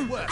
Work.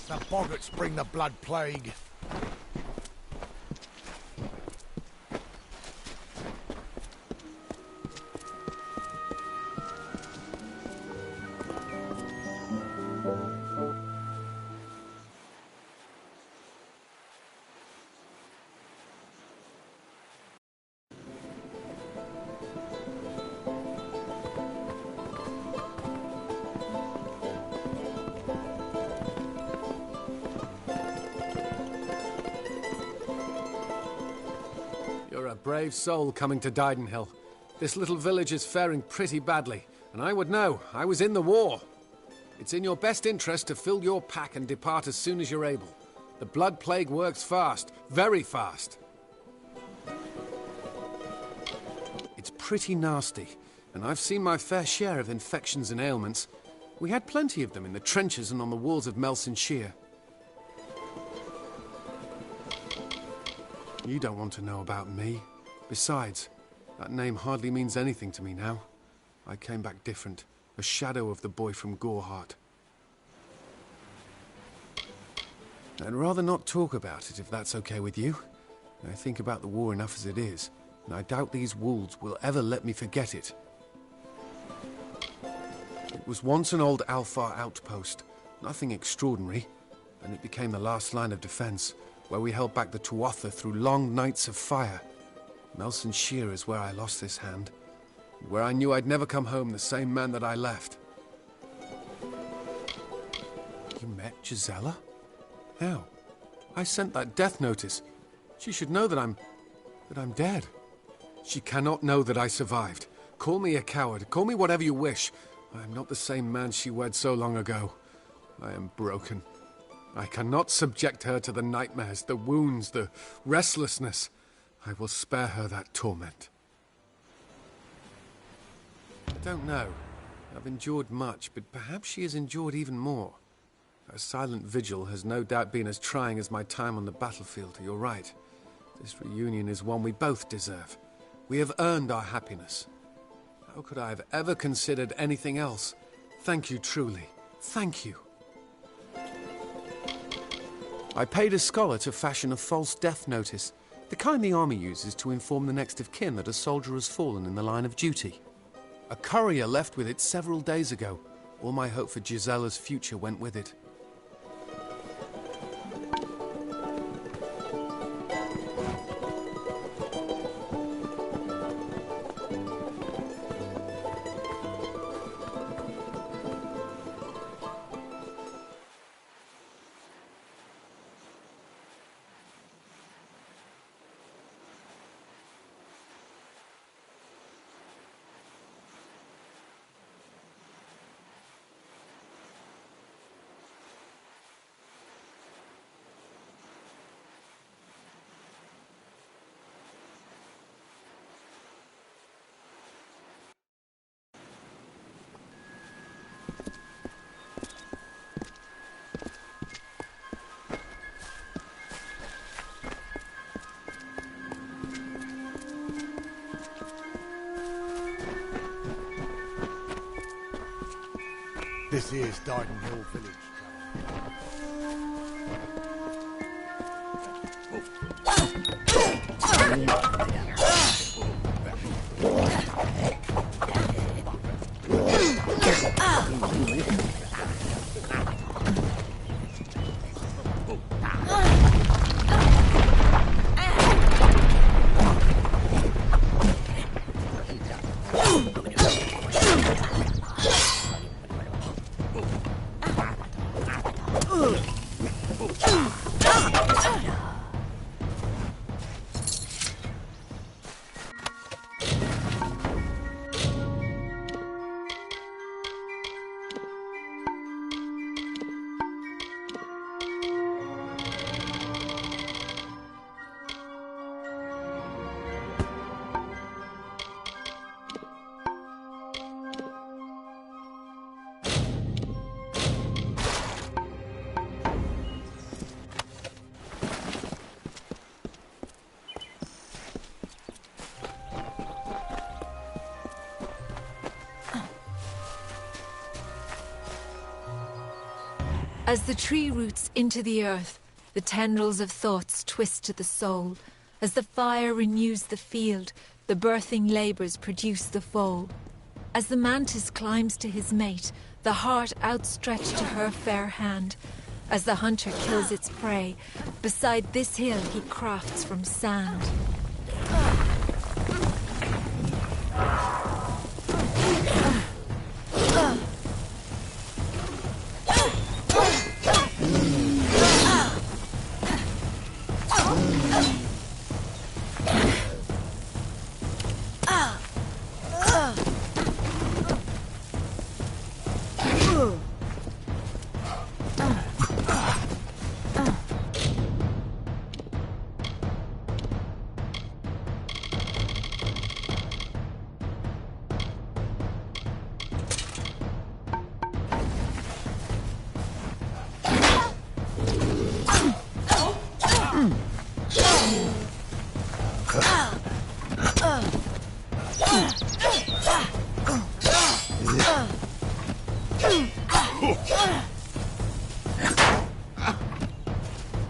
The boggarts bring the blood plague. Brave soul coming to Didenhill. This little village is faring pretty badly, and I would know. I was in the war. It's in your best interest to fill your pack and depart as soon as you're able. The blood plague works fast, very fast. It's pretty nasty, and I've seen my fair share of infections and ailments. We had plenty of them in the trenches and on the walls of Melson Shear. You don't want to know about me. Besides, that name hardly means anything to me now. I came back different, a shadow of the boy from Goreheart. I'd rather not talk about it, if that's okay with you. I think about the war enough as it is, and I doubt these wolves will ever let me forget it. It was once an old Alfar outpost, nothing extraordinary, and it became the last line of defense, where we held back the Tuatha through long nights of fire. Melson Shear is where I lost this hand, and where I knew I'd never come home the same man that I left. You met Gisela? How? I sent that death notice. She should know that I'm dead. She cannot know that I survived. Call me a coward, call me whatever you wish. I am not the same man she wed so long ago. I am broken. I cannot subject her to the nightmares, the wounds, the restlessness. I will spare her that torment. I don't know. I've endured much, but perhaps she has endured even more. Her silent vigil has no doubt been as trying as my time on the battlefield, you're right. This reunion is one we both deserve. We have earned our happiness. How could I have ever considered anything else? Thank you truly. Thank you. I paid a scholar to fashion a false death notice, the kind the army uses to inform the next of kin that a soldier has fallen in the line of duty. A courier left with it several days ago. All my hope for Gisela's future went with it. This is Didenhill village. As the tree roots into the earth, the tendrils of thoughts twist to the soul. As the fire renews the field, the birthing labours produce the foal. As the mantis climbs to his mate, the heart outstretched to her fair hand. As the hunter kills its prey, beside this hill he crafts from sand.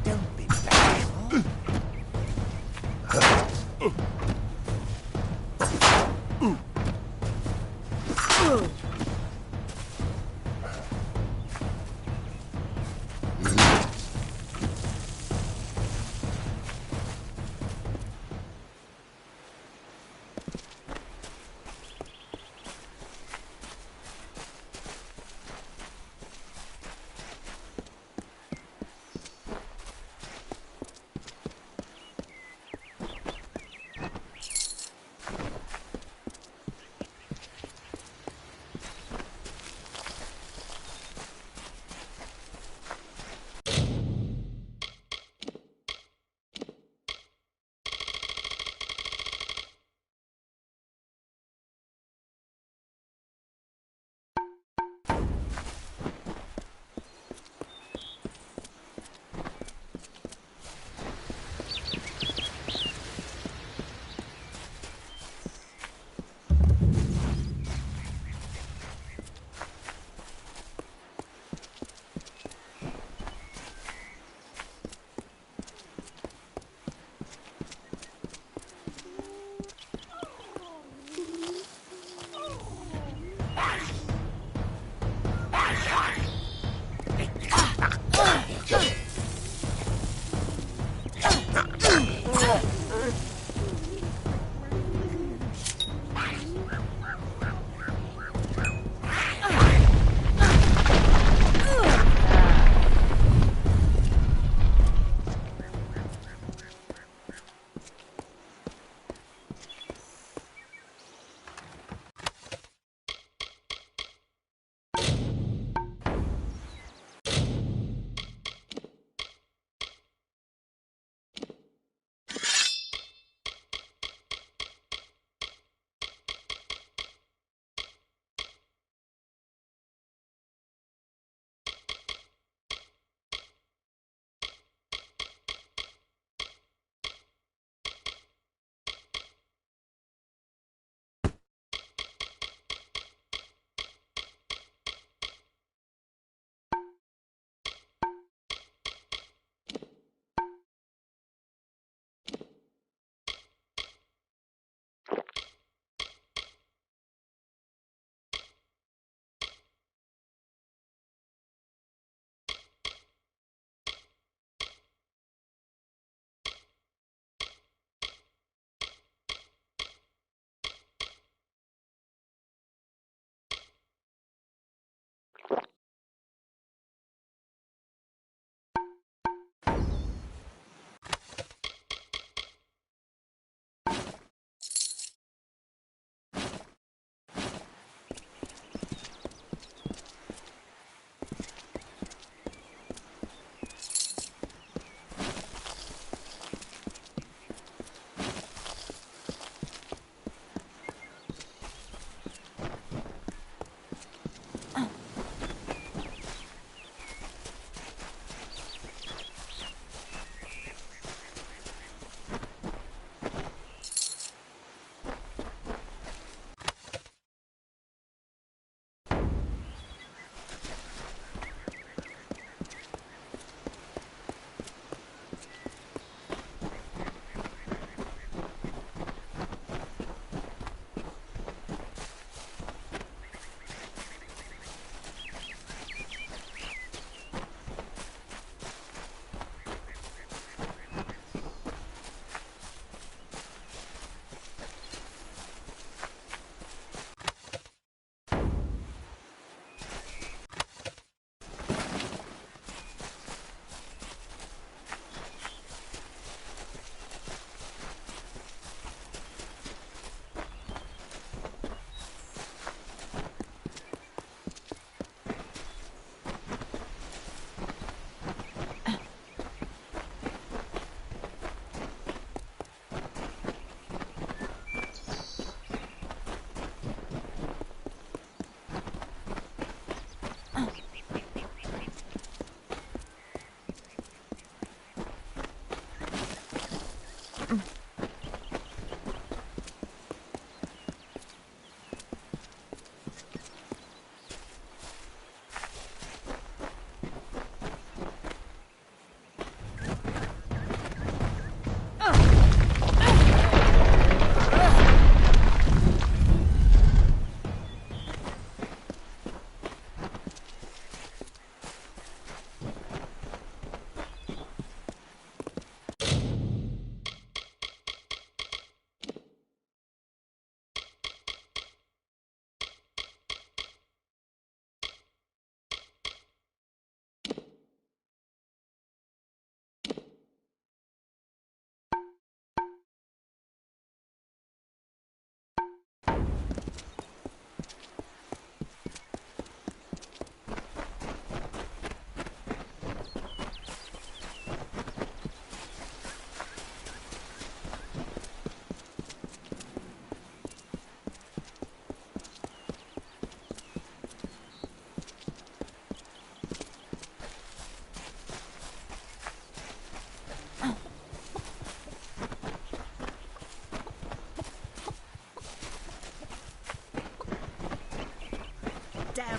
Don't be bashful.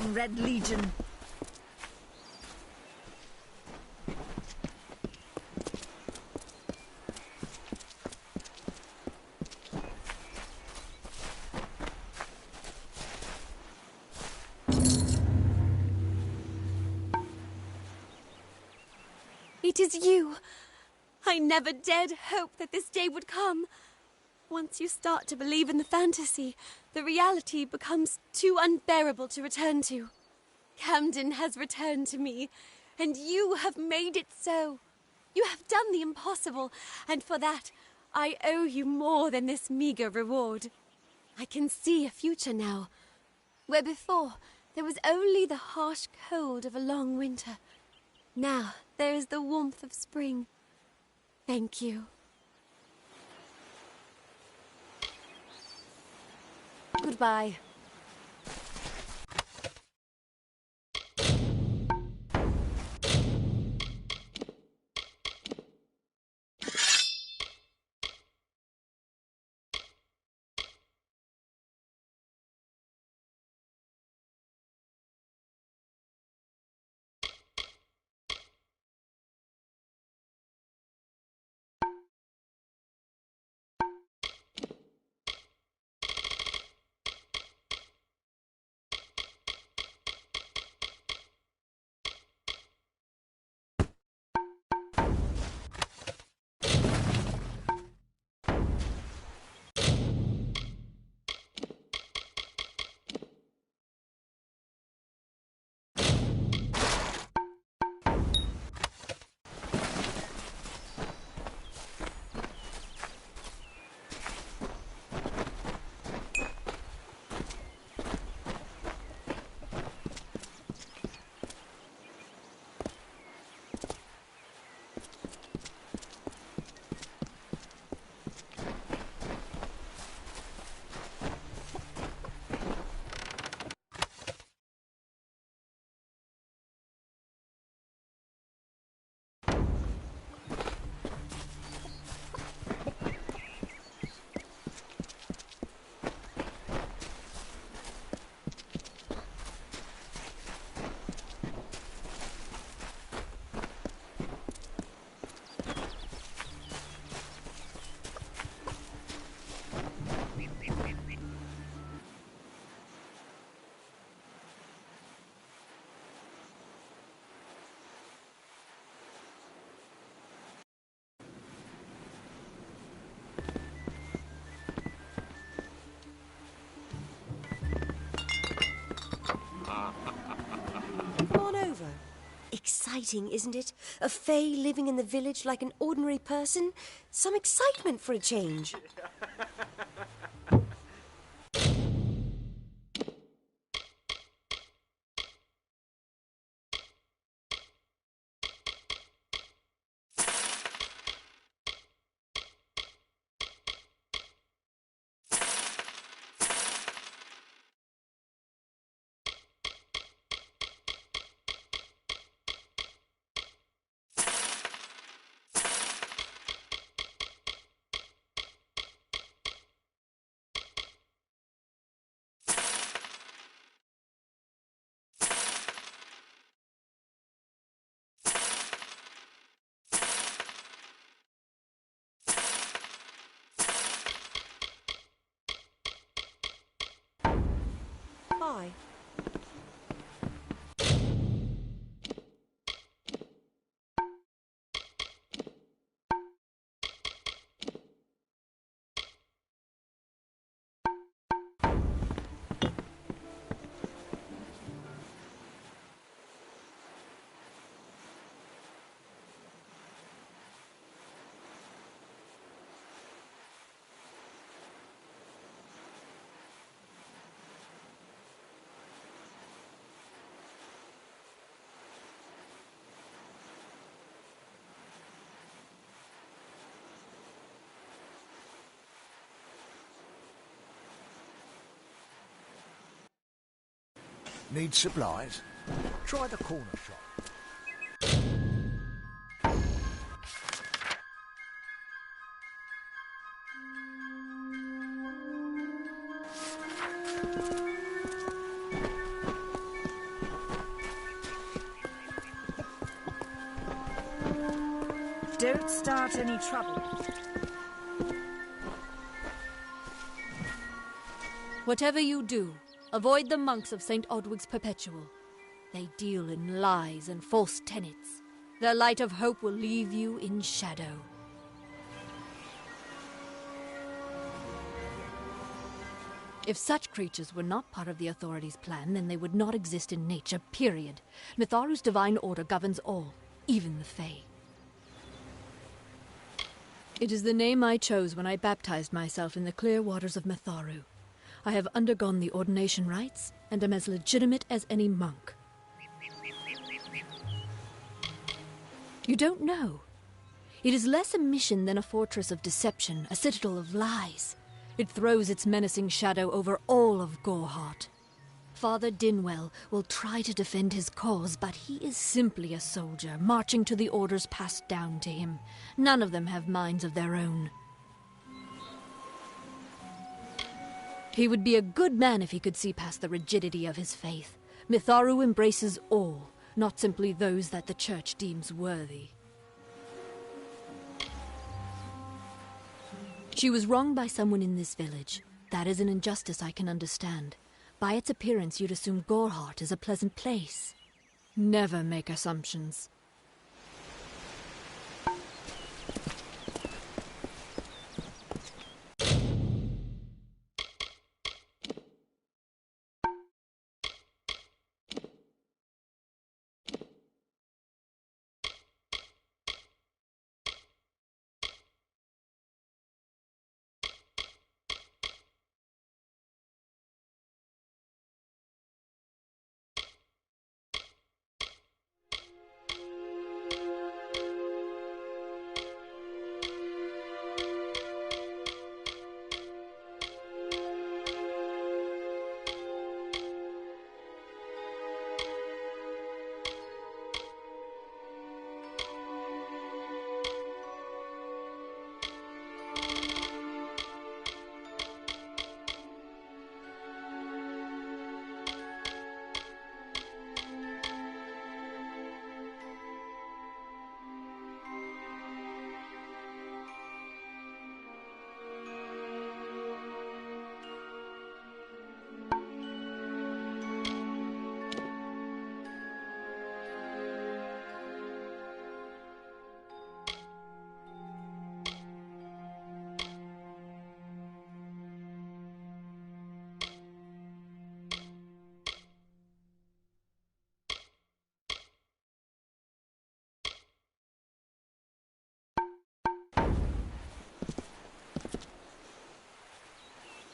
Blood-sucking Red Legion. It is you! I never dared hope that this day would come. Once you start to believe in the fantasy, the reality becomes too unbearable to return to. Camden has returned to me, and you have made it so. You have done the impossible, and for that, I owe you more than this meager reward. I can see a future now, where before there was only the harsh cold of a long winter. Now there is the warmth of spring. Thank you. Goodbye. Come on over. Exciting, isn't it? A fae living in the village like an ordinary person. Some excitement for a change. Hi. Need supplies? Try the corner shop. Don't start any trouble. Whatever you do, avoid the monks of St. Odwig's Perpetual. They deal in lies and false tenets. Their light of hope will leave you in shadow. If such creatures were not part of the authorities' plan, then they would not exist in nature, period. Mitharu's divine order governs all, even the Fae. It is the name I chose when I baptized myself in the clear waters of Mitharu. I have undergone the ordination rites, and am as legitimate as any monk. You don't know. It is less a mission than a fortress of deception, a citadel of lies. It throws its menacing shadow over all of Gorehart. Father Dinwell will try to defend his cause, but he is simply a soldier, marching to the orders passed down to him. None of them have minds of their own. He would be a good man if he could see past the rigidity of his faith. Mitharu embraces all, not simply those that the Church deems worthy. She was wronged by someone in this village. That is an injustice I can understand. By its appearance, you'd assume Gorehart is a pleasant place. Never make assumptions.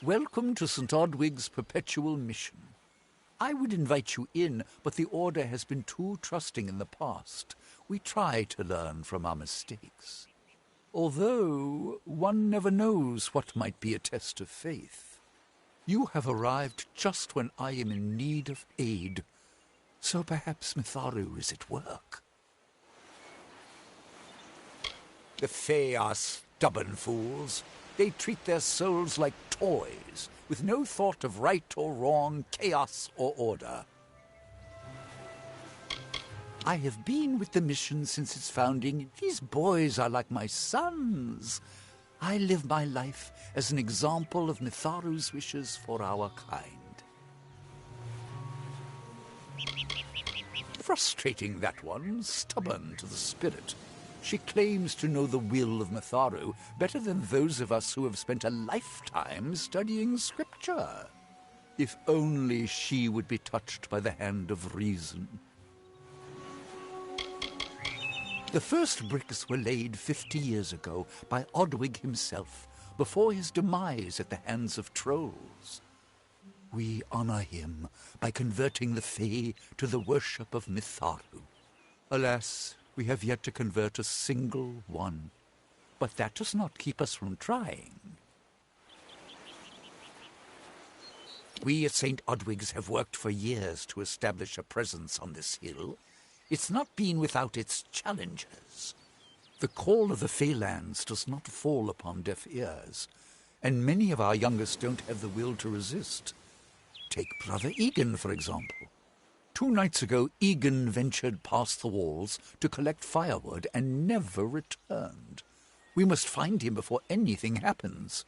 Welcome to St. Odwig's Perpetual Mission. I would invite you in, but the Order has been too trusting in the past. We try to learn from our mistakes. Although, one never knows what might be a test of faith. You have arrived just when I am in need of aid, so perhaps Mitharu is at work. The Fae are stubborn fools. They treat their souls like toys, with no thought of right or wrong, chaos or order. I have been with the mission since its founding. These boys are like my sons. I live my life as an example of Mitharu's wishes for our kind. Frustrating, that one, stubborn to the spirit. She claims to know the will of Mitharu better than those of us who have spent a lifetime studying scripture. If only she would be touched by the hand of reason. The first bricks were laid 50 years ago by Odwig himself, before his demise at the hands of trolls. We honor him by converting the Fae to the worship of Mitharu. Alas, we have yet to convert a single one. But that does not keep us from trying. We at St. Odwig's have worked for years to establish a presence on this hill. It's not been without its challenges. The call of the Faelands does not fall upon deaf ears, and many of our youngest don't have the will to resist. Take Brother Egan, for example. 2 nights ago, Egan ventured past the walls to collect firewood and never returned. We must find him before anything happens.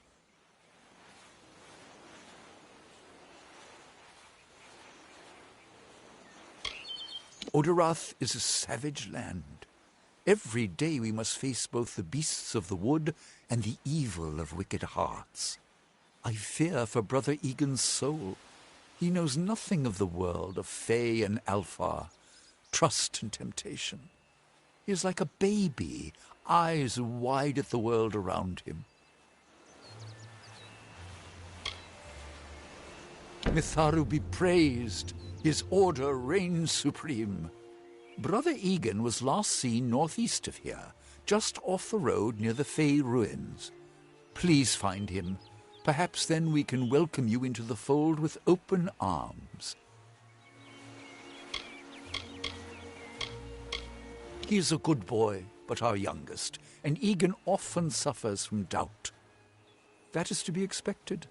Oderath is a savage land. Every day we must face both the beasts of the wood and the evil of wicked hearts. I fear for Brother Egan's soul. He knows nothing of the world of Fae and Alfar, trust and temptation. He is like a baby, eyes wide at the world around him. Mitharu be praised. His order reigns supreme. Brother Egan was last seen northeast of here, just off the road near the Fae ruins. Please find him. Perhaps then we can welcome you into the fold with open arms. He is a good boy, but our youngest, and Egan often suffers from doubt. That is to be expected.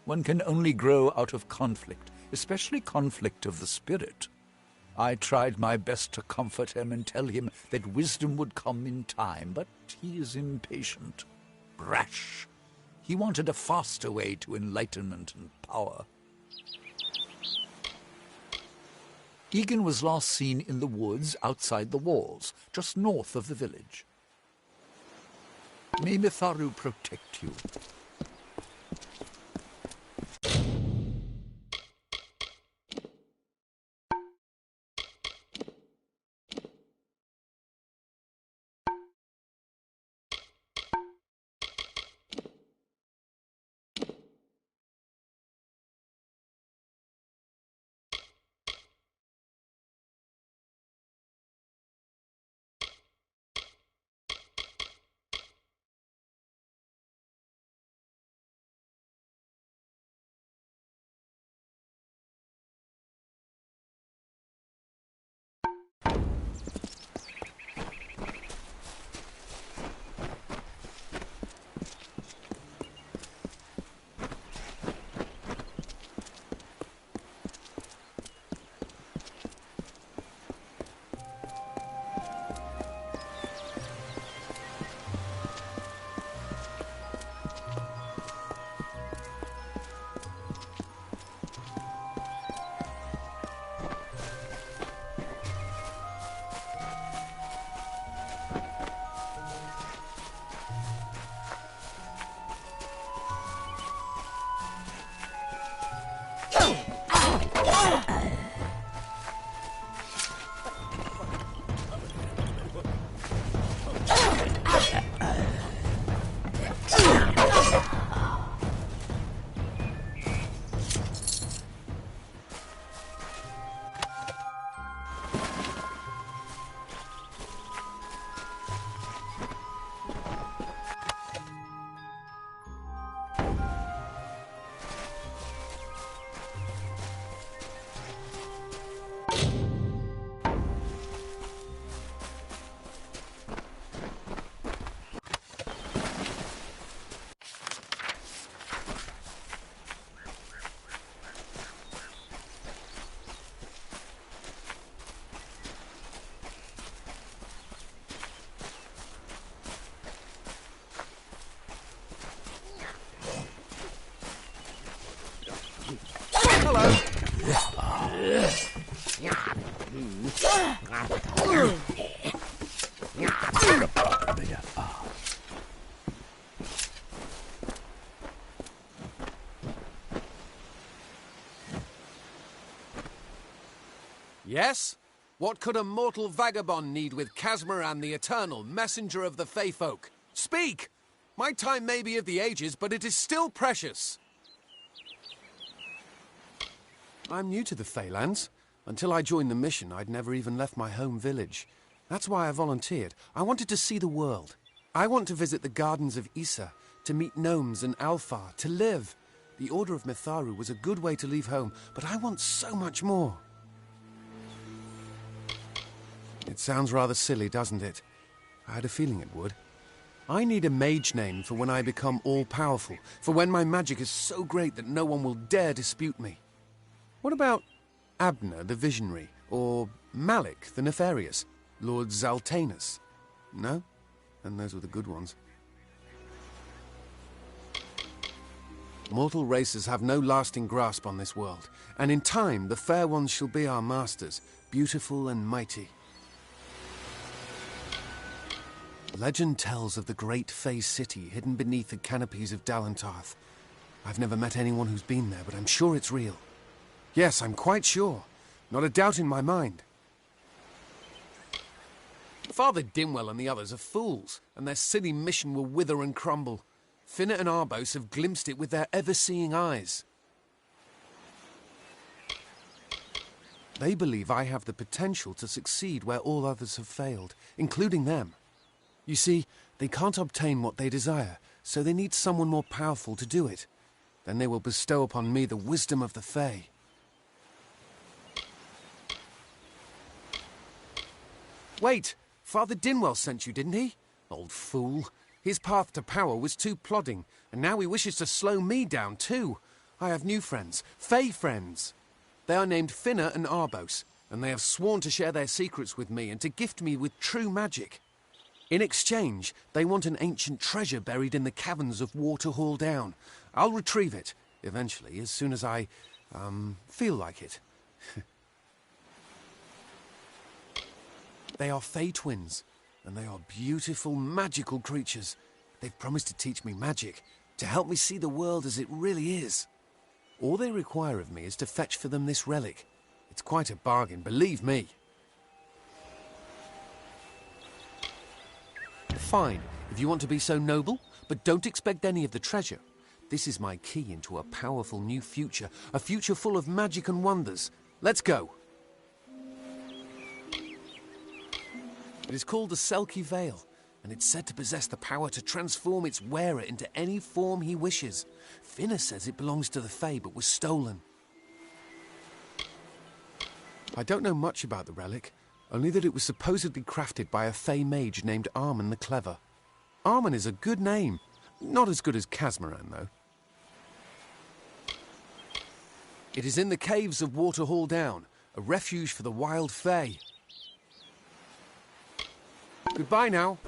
One can only grow out of conflict, especially conflict of the spirit. I tried my best to comfort him and tell him that wisdom would come in time, but he is impatient, brash. He wanted a faster way to enlightenment and power. Egan was last seen in the woods outside the walls, just north of the village. May Mitharu protect you. Yes? What could a mortal vagabond need with Casmaran the Eternal, messenger of the Feyfolk? Speak! My time may be of the ages, but it is still precious. I'm new to the Feylands. Until I joined the mission, I'd never even left my home village. That's why I volunteered. I wanted to see the world. I want to visit the gardens of Issa, to meet gnomes and Alfar, to live. The Order of Mitharu was a good way to leave home, but I want so much more. It sounds rather silly, doesn't it? I had a feeling it would. I need a mage name for when I become all-powerful, for when my magic is so great that no one will dare dispute me. What about Abner the Visionary, Or Malik the Nefarious, Lord Zaltanus? No? Then those were the good ones. Mortal races have no lasting grasp on this world, and in time the fair ones shall be our masters, beautiful and mighty. Legend tells of the great Fey city hidden beneath the canopies of Dalentarth. I've never met anyone who's been there, but I'm sure it's real. Yes, I'm quite sure. Not a doubt in my mind. Father Dinwell and the others are fools, and their silly mission will wither and crumble. Finna and Arbos have glimpsed it with their ever-seeing eyes. They believe I have the potential to succeed where all others have failed, including them. You see, they can't obtain what they desire, so they need someone more powerful to do it. Then they will bestow upon me the wisdom of the Fae. Wait! Father Dinwell sent you, didn't he? Old fool. His path to power was too plodding, and now he wishes to slow me down too. I have new friends, Fae friends. They are named Finna and Arbos, and they have sworn to share their secrets with me and to gift me with true magic. In exchange, they want an ancient treasure buried in the caverns of Waterhall Down. I'll retrieve it, eventually, as soon as I, feel like it. They are Fae twins, and they are beautiful, magical creatures. They've promised to teach me magic, to help me see the world as it really is. All they require of me is to fetch for them this relic. It's quite a bargain, believe me. Fine, if you want to be so noble, but don't expect any of the treasure. This is my key into a powerful new future, a future full of magic and wonders. Let's go. It is called the Selkie Veil, and it's said to possess the power to transform its wearer into any form he wishes. Finna says it belongs to the Fae, but was stolen. I don't know much about the relic, only that it was supposedly crafted by a Fae mage named Armen the Clever. Armen is a good name. Not as good as Casmaran, though. It is in the caves of Waterhall Down, a refuge for the wild Fae. Goodbye now.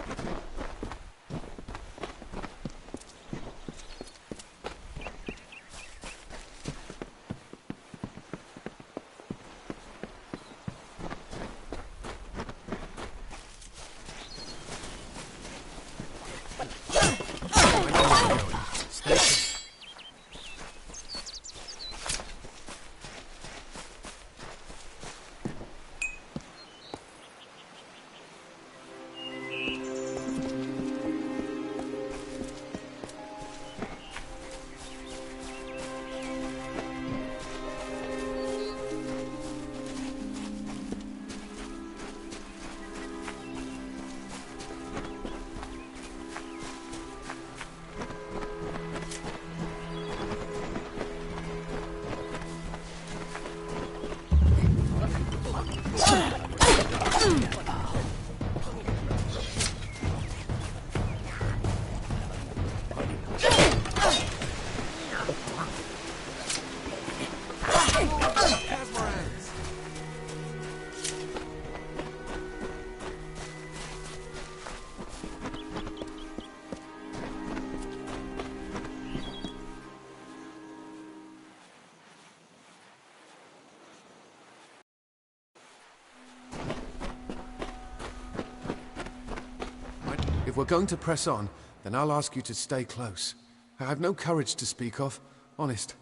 If we're going to press on, then I'll ask you to stay close. I have no courage to speak of. Honest.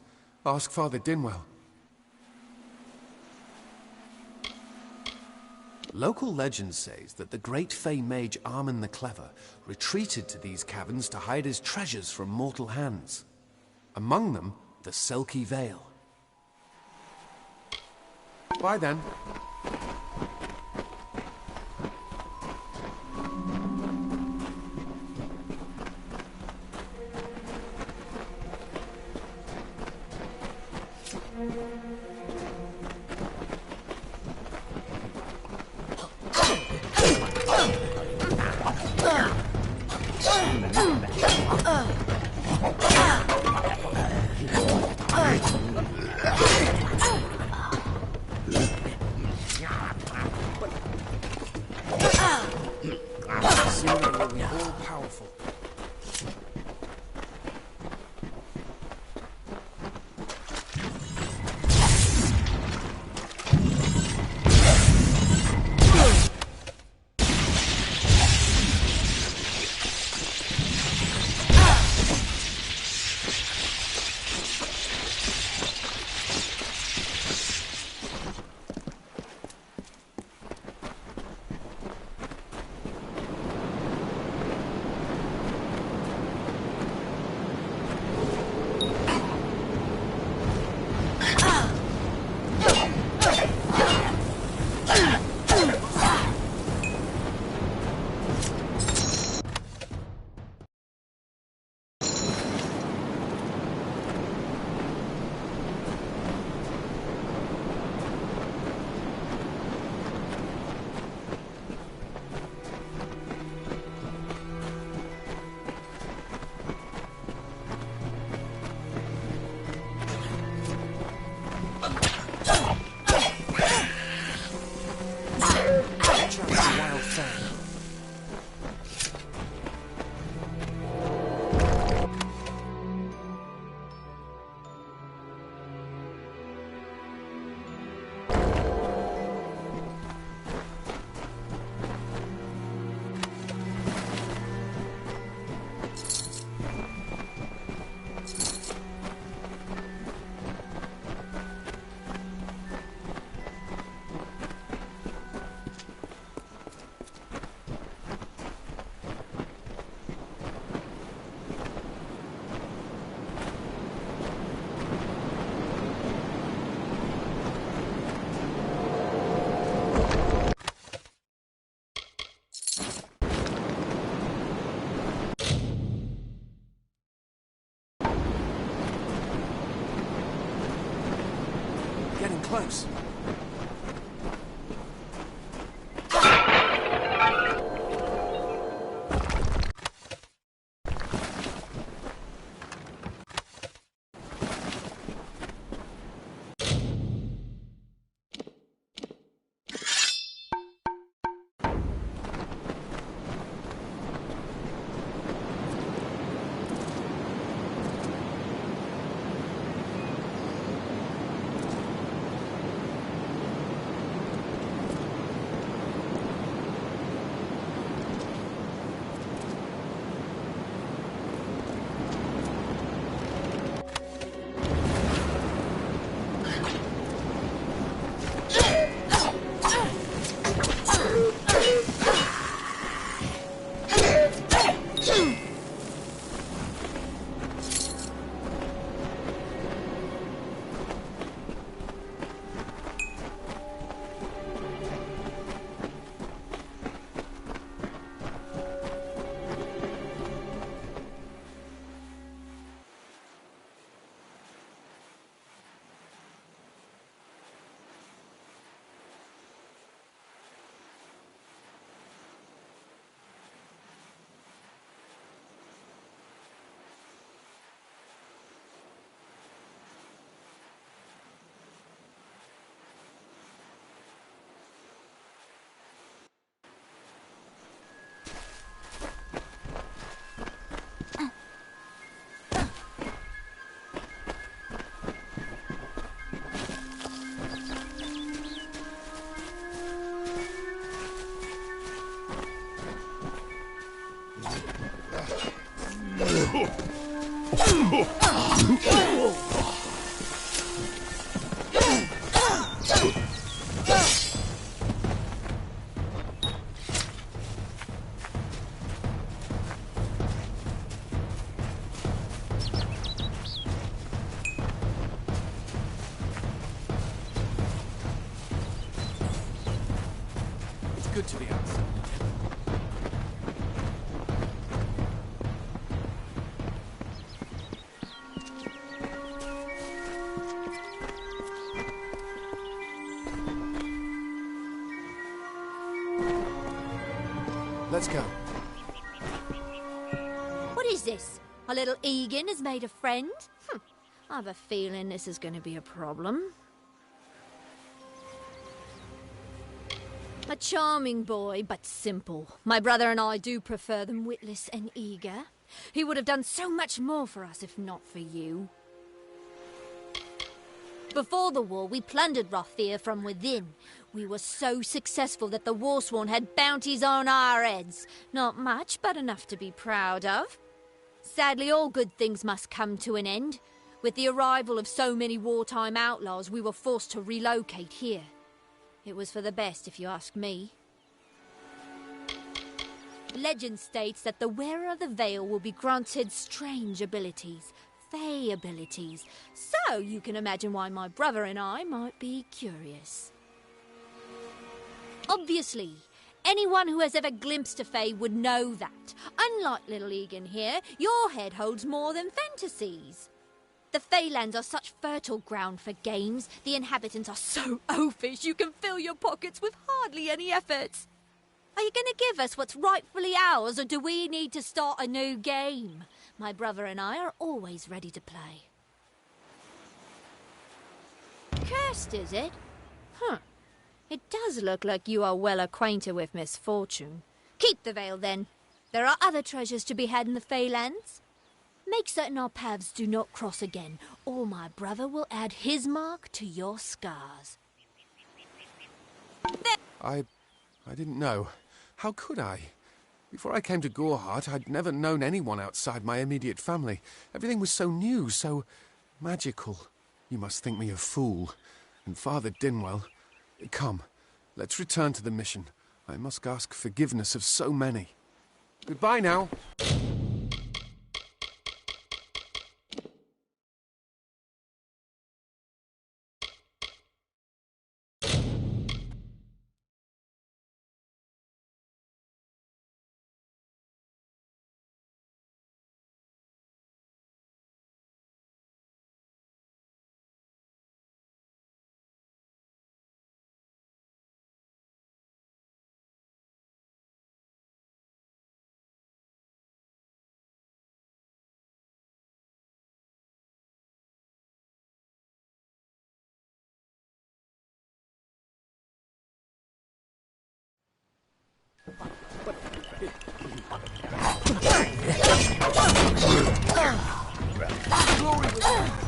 Ask Father Dinwell. Local legend says that the great Fae mage Armen the Clever retreated to these caverns to hide his treasures from mortal hands. Among them, the Selkie Veil. Bye then. getting close. It's good to be outside. Let's go. What is this? Our little Egan has made a friend? I have a feeling this is going to be a problem. A charming boy, but simple. My brother and I do prefer them witless and eager. He would have done so much more for us if not for you. Before the war, we plundered Rothir from within. We were so successful that the Warsworn had bounties on our heads. Not much, but enough to be proud of. Sadly, all good things must come to an end. With the arrival of so many wartime outlaws, we were forced to relocate here. It was for the best, if you ask me. Legend states that the wearer of the veil will be granted strange abilities, fey abilities. So you can imagine why my brother and I might be curious. Obviously, anyone who has ever glimpsed a fae would know that. Unlike little Egan here, your head holds more than fantasies. The Feylands are such fertile ground for games. The inhabitants are so oafish you can fill your pockets with hardly any effort. Are you going to give us what's rightfully ours, or do we need to start a new game? My brother and I are always ready to play. Cursed, is it? Huh. It does look like you are well acquainted with misfortune. Keep the veil, then. There are other treasures to be had in the Feylands. Make certain our paths do not cross again, or my brother will add his mark to your scars. I didn't know. How could I? Before I came to Gorhart, I'd never known anyone outside my immediate family. Everything was so new, so magical. You must think me a fool. And Father Dinwell... Come, let's return to the mission. I must ask forgiveness of so many. Goodbye now. glory was...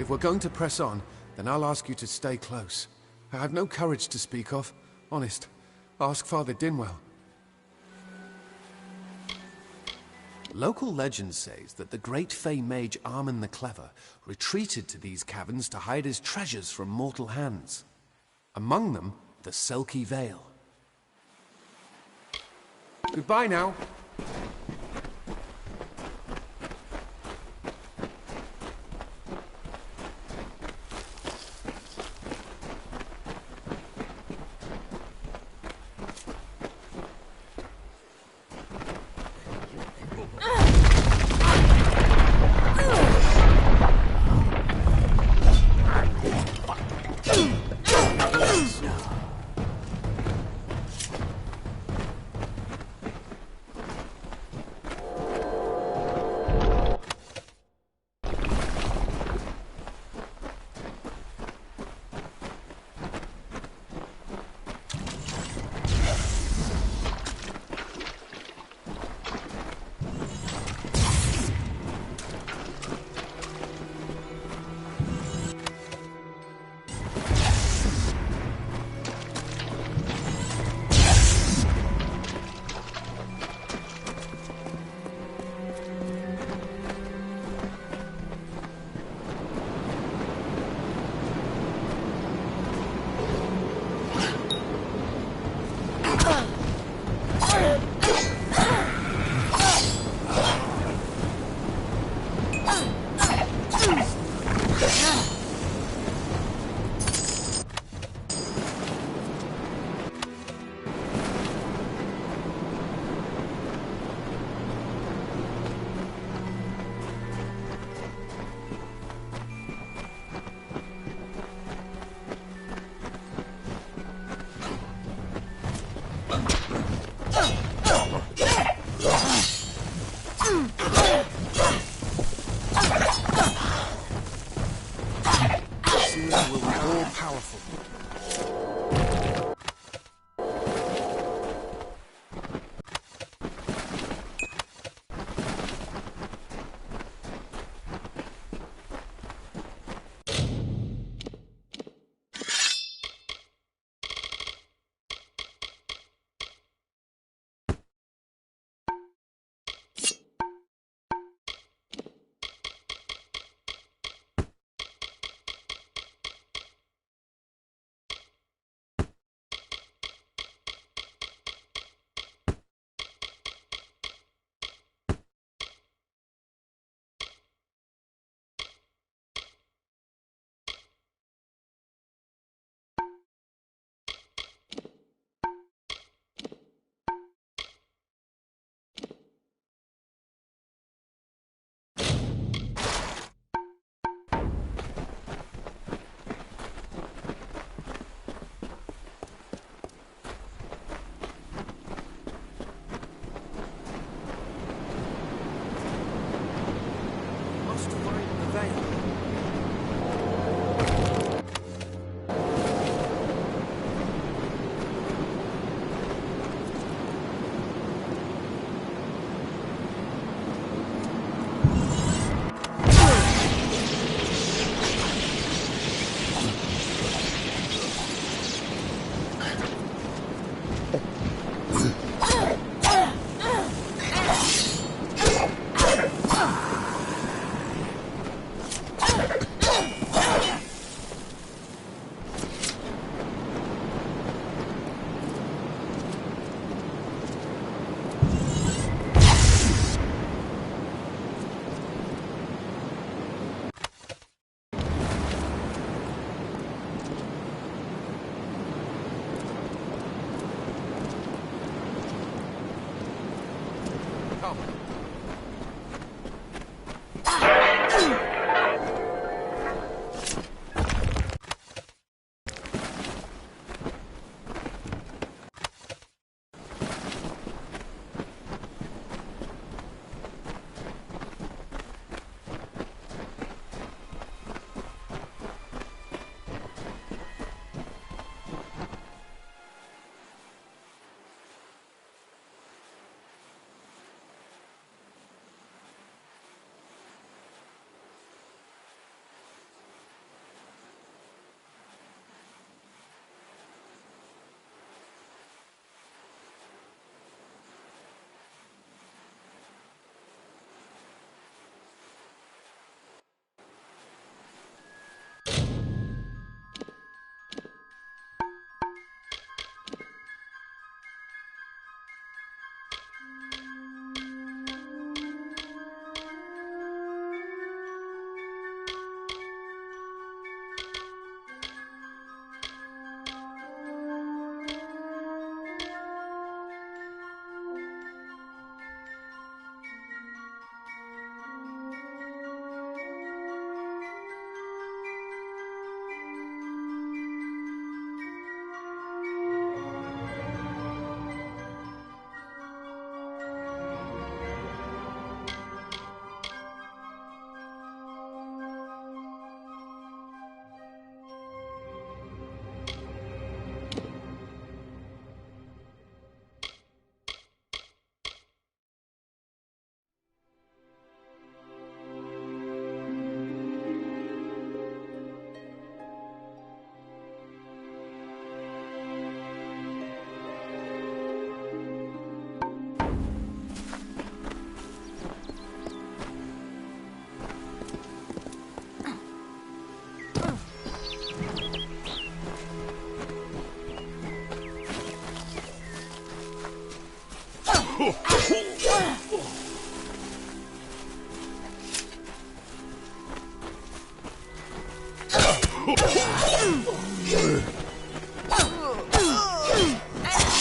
If we're going to press on, then I'll ask you to stay close. I have no courage to speak of. Honest. Ask Father Dinwell. Local legend says that the great Fey mage Armen the Clever retreated to these caverns to hide his treasures from mortal hands. Among them, the Selkie Vale. Goodbye now.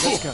Let's go.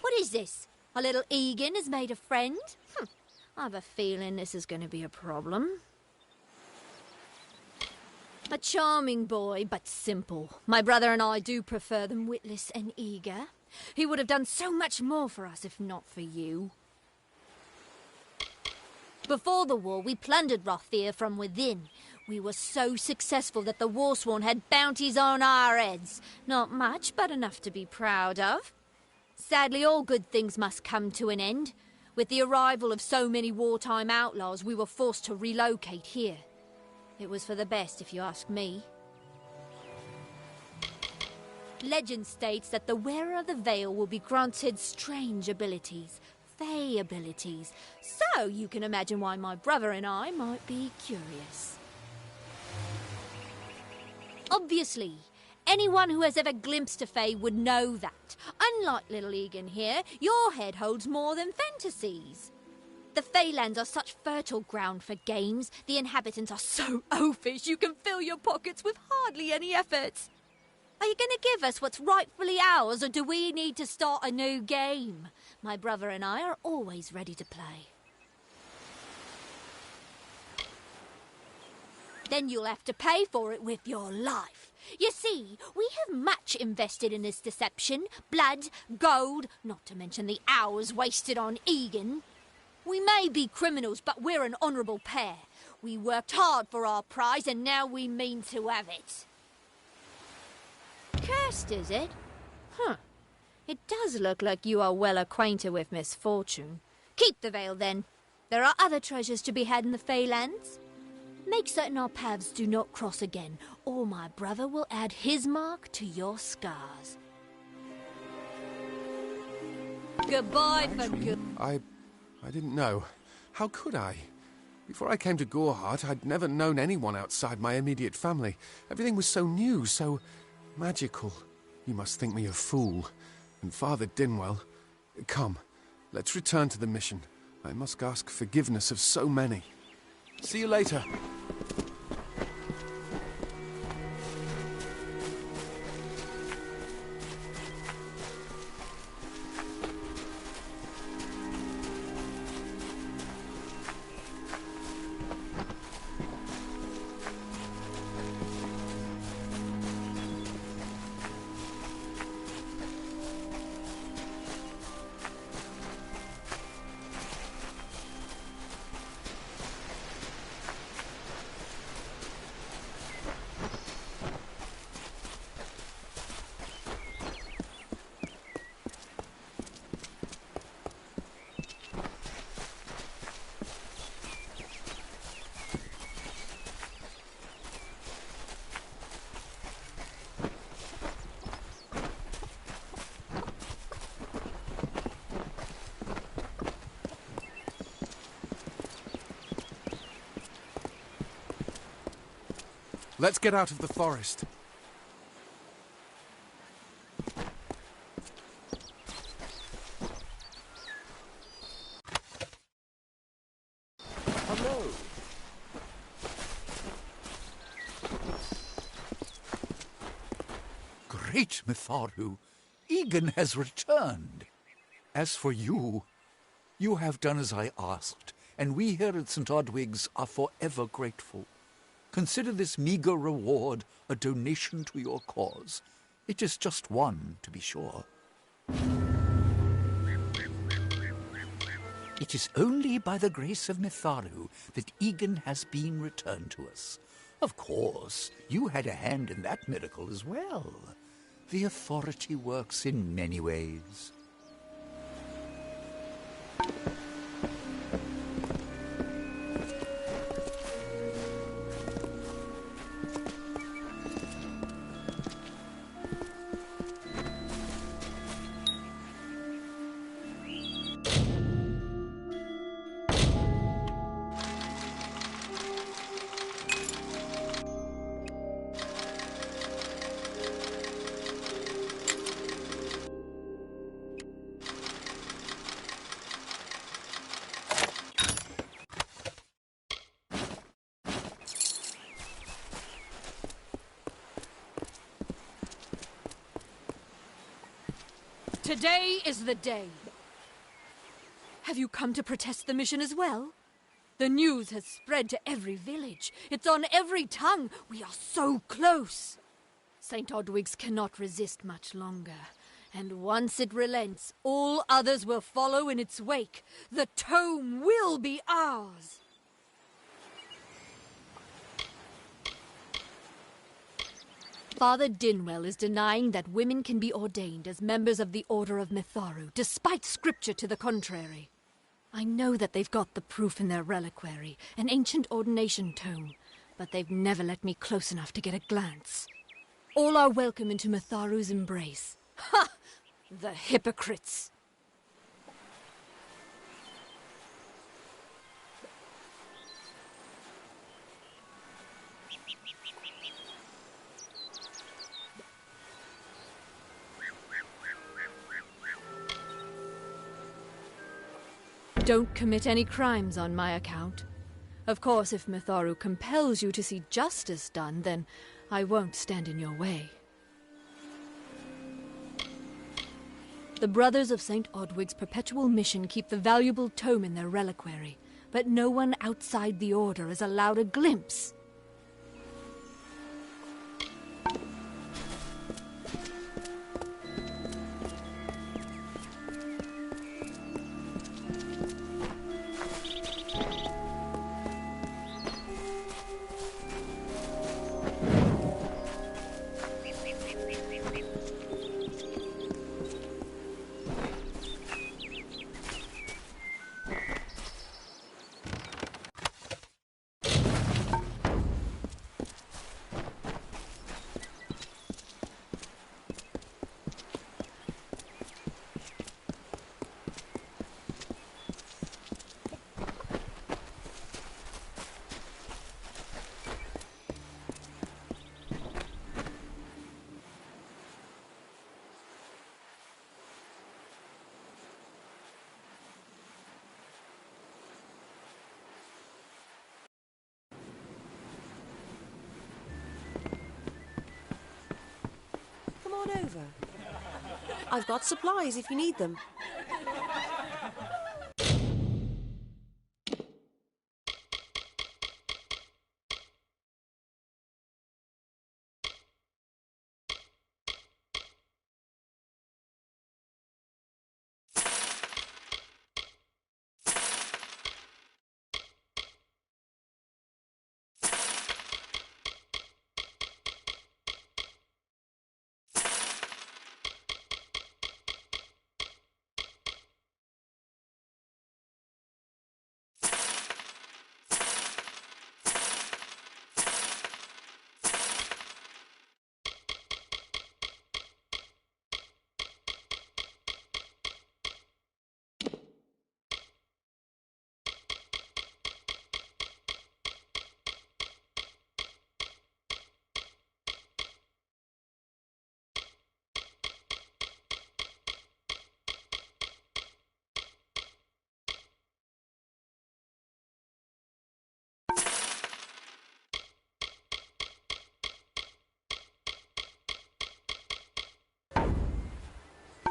What is this? Our little Egan has made a friend? I've a feeling this is going to be a problem. A charming boy, but simple. My brother and I do prefer them witless and eager. He would have done so much more for us if not for you. Before the war, we plundered Rothier from within. We were so successful that the Warsworn had bounties on our heads. Not much, but enough to be proud of. Sadly, all good things must come to an end. With the arrival of so many wartime outlaws, we were forced to relocate here. It was for the best, if you ask me. Legend states that the wearer of the veil will be granted strange abilities, fey abilities. So you can imagine why my brother and I might be curious. Obviously, anyone who has ever glimpsed a fae would know that. Unlike little Egan here, your head holds more than fantasies. The Feylands are such fertile ground for games. The inhabitants are so oafish you can fill your pockets with hardly any effort. Are you going to give us what's rightfully ours, or do we need to start a new game? My brother and I are always ready to play. Then you'll have to pay for it with your life. You see, we have much invested in this deception. Blood, gold, not to mention the hours wasted on Egan. We may be criminals, but we're an honourable pair. We worked hard for our prize, and now we mean to have it. Cursed, is it? Huh. It does look like you are well acquainted with misfortune. Keep the veil, then. There are other treasures to be had in the Feylands. Make certain our paths do not cross again, or my brother will add his mark to your scars. Goodbye for good. I didn't know. How could I? Before I came to Gorhart, I'd never known anyone outside my immediate family. Everything was so new, so magical. You must think me a fool. And Father Dinwell... Come, let's return to the mission. I must ask forgiveness of so many. See you later. Let's get out of the forest. Hello. Great Mitharu! Egan has returned. As for you, you have done as I asked, and we here at St. Odwig's are forever grateful. Consider this meager reward a donation to your cause. It is just one, to be sure. It is only by the grace of Mitharu that Egan has been returned to us. Of course, you had a hand in that miracle as well. The authority works in many ways. Today is the day. Have you come to protest the mission as well? The news has spread to every village. It's on every tongue. We are so close. St. Odwig's cannot resist much longer. And once it relents, all others will follow in its wake. The tome will be ours. Father Dinwell is denying that women can be ordained as members of the Order of Mitharu, despite scripture to the contrary. I know that they've got the proof in their reliquary, an ancient ordination tome, but they've never let me close enough to get a glance. All are welcome into Mitharu's embrace. Ha! The hypocrites! Don't commit any crimes on my account. Of course, if Mitharu compels you to see justice done, then I won't stand in your way. The Brothers of St. Odwig's perpetual mission keep the valuable tome in their reliquary, but no one outside the Order is allowed a glimpse. on over. I've got supplies if you need them.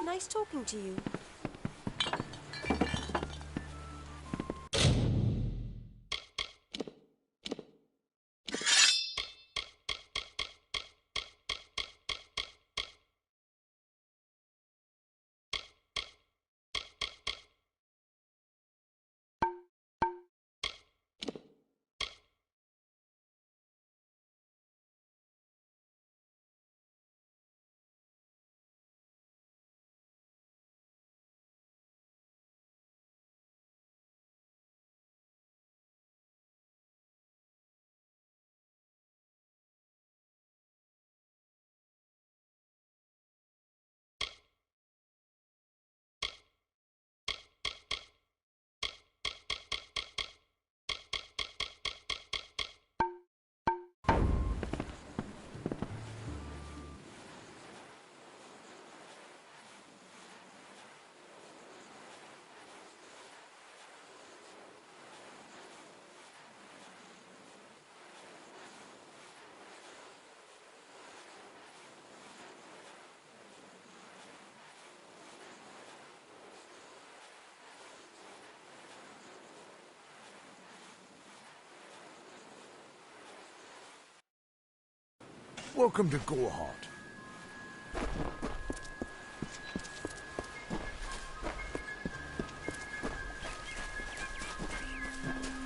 Nice talking to you. Welcome to Goreheart.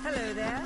Hello there.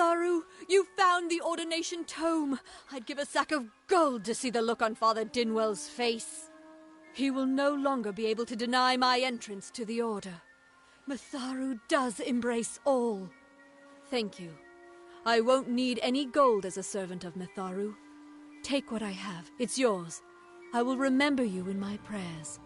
Mitharu, you found the ordination tome. I'd give a sack of gold to see the look on Father Dinwell's face. He will no longer be able to deny my entrance to the Order. Mitharu does embrace all. Thank you. I won't need any gold as a servant of Mitharu. Take what I have. It's yours. I will remember you in my prayers.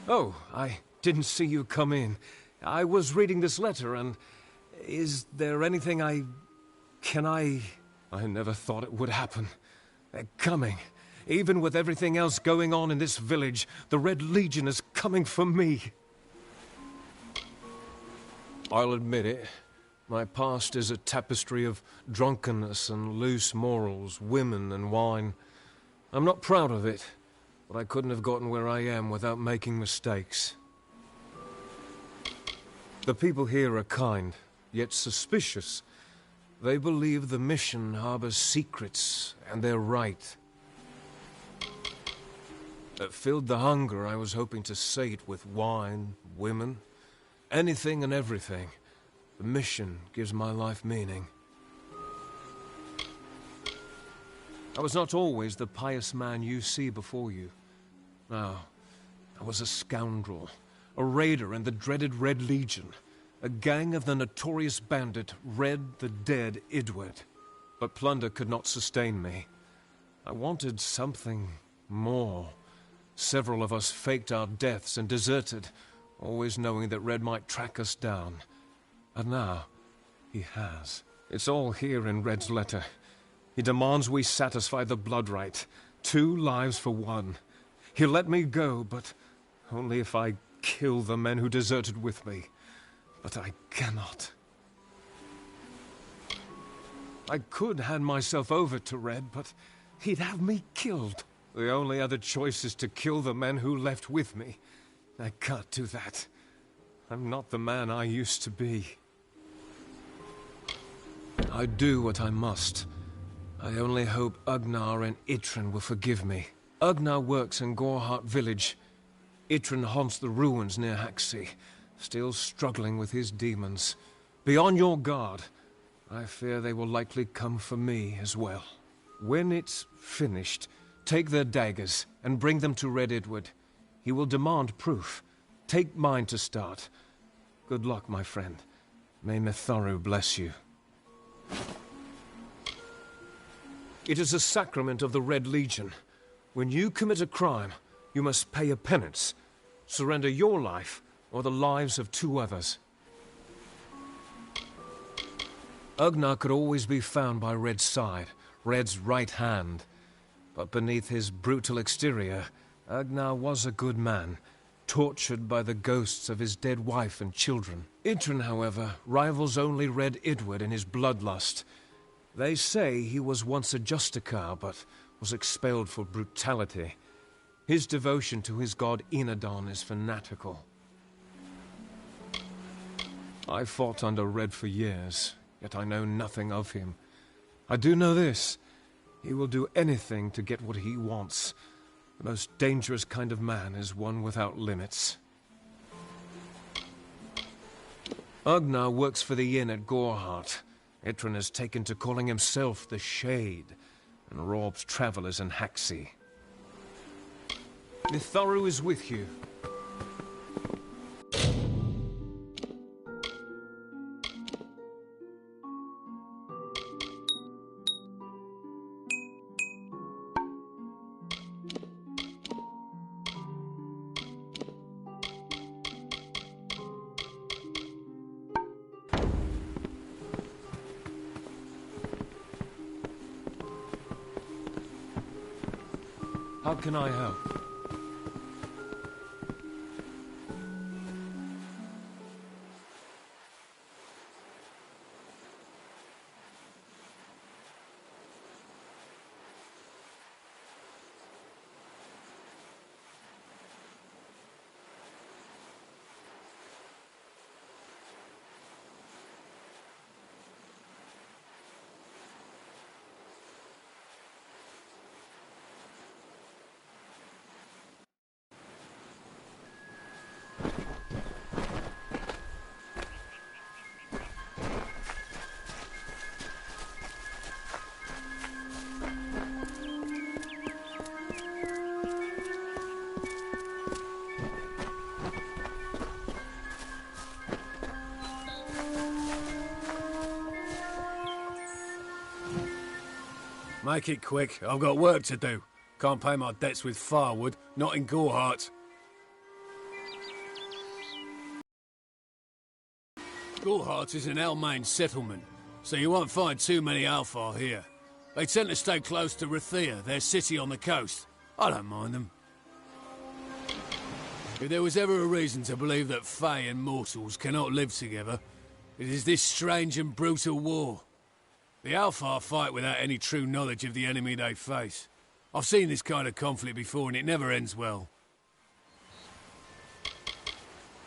Oh, I didn't see you come in. I was reading this letter, and is there anything I never thought it would happen. They're coming. Even with everything else going on in this village, the Red Legion is coming for me. I'll admit it. My past is a tapestry of drunkenness and loose morals, women and wine. I'm not proud of it. But I couldn't have gotten where I am without making mistakes. The people here are kind, yet suspicious. They believe the mission harbors secrets, and they're right. It filled the hunger I was hoping to sate with wine, women, anything and everything. The mission gives my life meaning. I was not always the pious man you see before you. No, I was a scoundrel, a raider in the dreaded Red Legion, a gang of the notorious bandit Red the Dead Idward. But plunder could not sustain me. I wanted something more. Several of us faked our deaths and deserted, always knowing that Red might track us down. And now, he has. It's all here in Red's letter. He demands we satisfy the blood rite. 2 lives for 1. He'll let me go, but only if I kill the men who deserted with me. But I cannot. I could hand myself over to Red, but he'd have me killed. The only other choice is to kill the men who left with me. I can't do that. I'm not the man I used to be. I do what I must. I only hope Ugnar and Itran will forgive me. Ugnar works in Gorhart village. Itran haunts the ruins near Haxi, still struggling with his demons. Be on your guard. I fear they will likely come for me as well. When it's finished, take their daggers and bring them to Red Idward. He will demand proof. Take mine to start. Good luck, my friend. May Mitharu bless you. It is a sacrament of the Red Legion. When you commit a crime, you must pay a penance. Surrender your life, or the lives of 2 others. Ugnar could always be found by Red's side, Red's right hand. But beneath his brutal exterior, Ugnar was a good man, tortured by the ghosts of his dead wife and children. Itran, however, rivals only Red Idward in his bloodlust. They say he was once a Justicar, but was expelled for brutality. His devotion to his god Enadon is fanatical. I fought under Red for years, yet I know nothing of him. I do know this. He will do anything to get what he wants. The most dangerous kind of man is one without limits. Ugnar works for the inn at Gorhart. Itran has taken to calling himself the Shade, and robs travelers in Haxi. Mitharu is with you. How can I help? Make it quick. I've got work to do. Can't pay my debts with firewood, not in Gorhart. Gorhart is an Almain settlement, so you won't find too many Alfar here. They tend to stay close to Rathia, their city on the coast. I don't mind them. If there was ever a reason to believe that Fae and mortals cannot live together, it is this strange and brutal war. The Alfar fight without any true knowledge of the enemy they face. I've seen this kind of conflict before and it never ends well.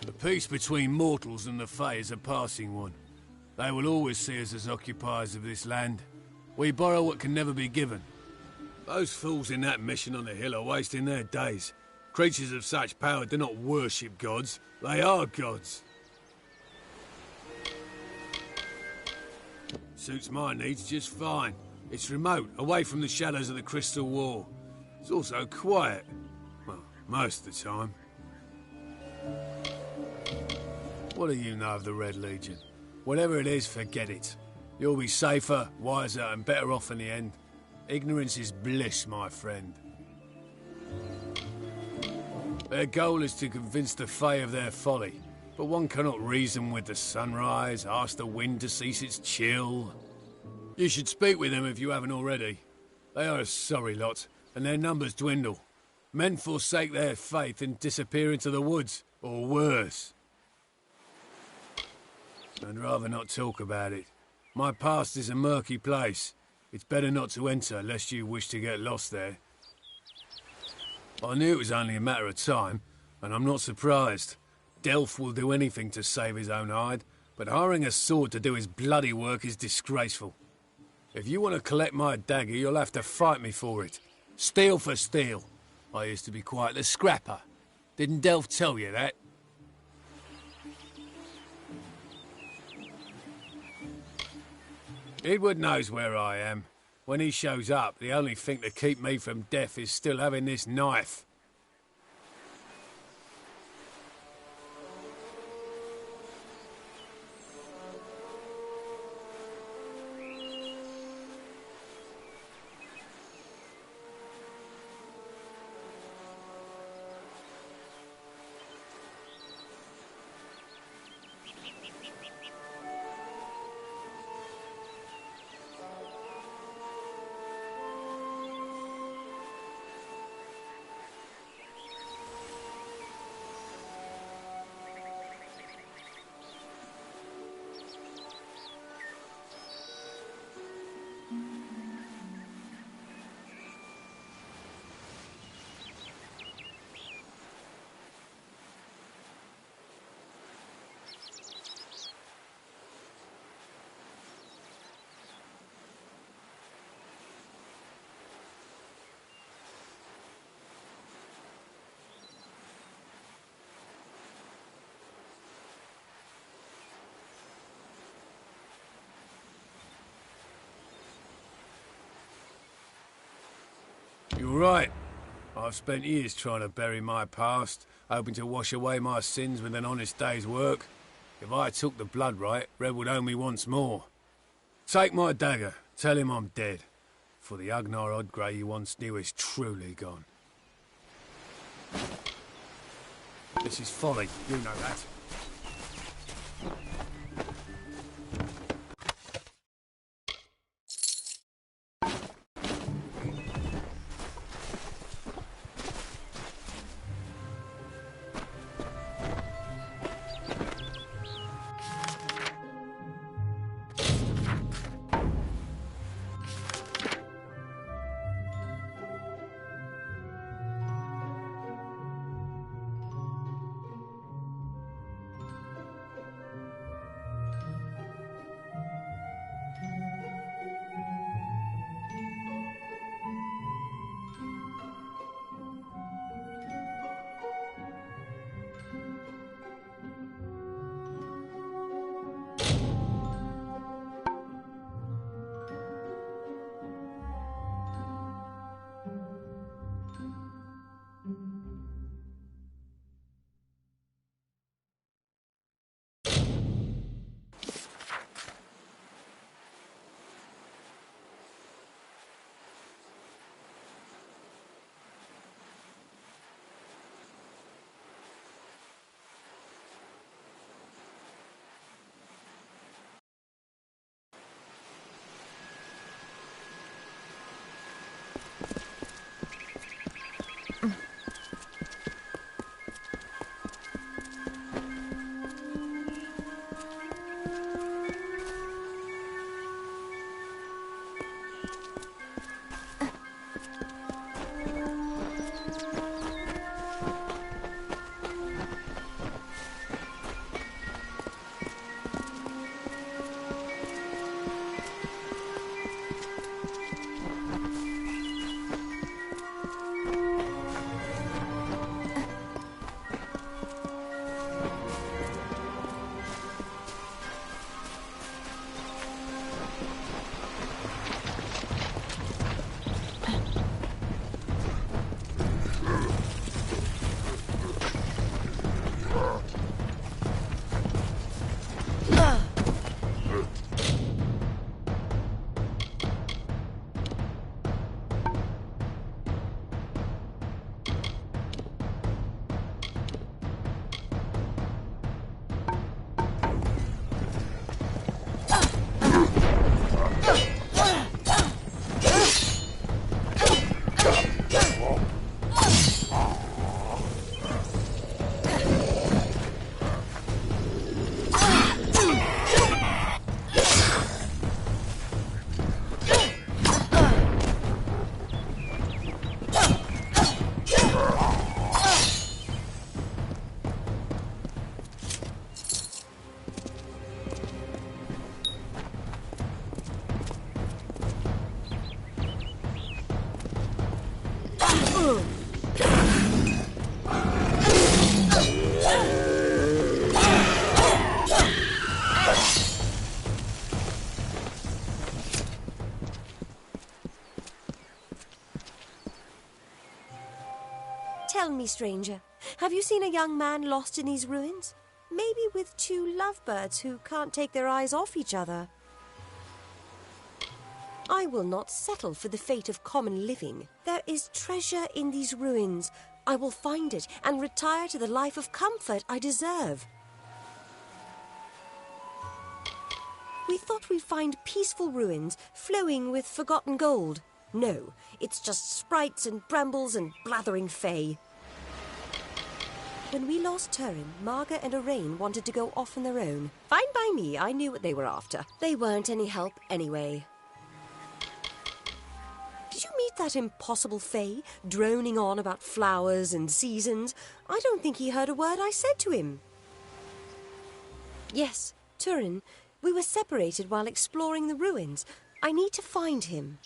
The peace between mortals and the Fae is a passing one. They will always see us as occupiers of this land. We borrow what can never be given. Those fools in that mission on the hill are wasting their days. Creatures of such power do not worship gods. They are gods. Suits my needs just fine. It's remote, away from the shadows of the Crystal War. It's also quiet. Well, most of the time. What do you know of the Red Legion? Whatever it is, forget it. You'll be safer, wiser, and better off in the end. Ignorance is bliss, my friend. Their goal is to convince the Fae of their folly. But one cannot reason with the sunrise, ask the wind to cease its chill. You should speak with them if you haven't already. They are a sorry lot, and their numbers dwindle. Men forsake their faith and disappear into the woods, or worse. I'd rather not talk about it. My past is a murky place. It's better not to enter, lest you wish to get lost there. I knew it was only a matter of time, and I'm not surprised. Delph will do anything to save his own hide, but hiring a sword to do his bloody work is disgraceful. If you want to collect my dagger, you'll have to fight me for it. Steel for steel. I used to be quite the scrapper. Didn't Delph tell you that? Edward knows where I am. When he shows up, the only thing to keep me from death is still having this knife. You're right. I've spent years trying to bury my past, hoping to wash away my sins with an honest day's work. If I took the blood right, Red would owe me once more. Take my dagger, tell him I'm dead, for the Agnar Odgrey you once knew is truly gone. This is folly, you know that. Tell me, stranger, have you seen a young man lost in these ruins? Maybe with two lovebirds who can't take their eyes off each other. I will not settle for the fate of common living. There is treasure in these ruins. I will find it and retire to the life of comfort I deserve. We thought we'd find peaceful ruins flowing with forgotten gold. No, it's just sprites and brambles and blathering fae. When we lost Turin, Marga and Arain wanted to go off on their own. Fine by me, I knew what they were after. They weren't any help anyway. Did you meet that impossible fae, droning on about flowers and seasons? I don't think he heard a word I said to him. Yes, Turin. We were separated while exploring the ruins. I need to find him.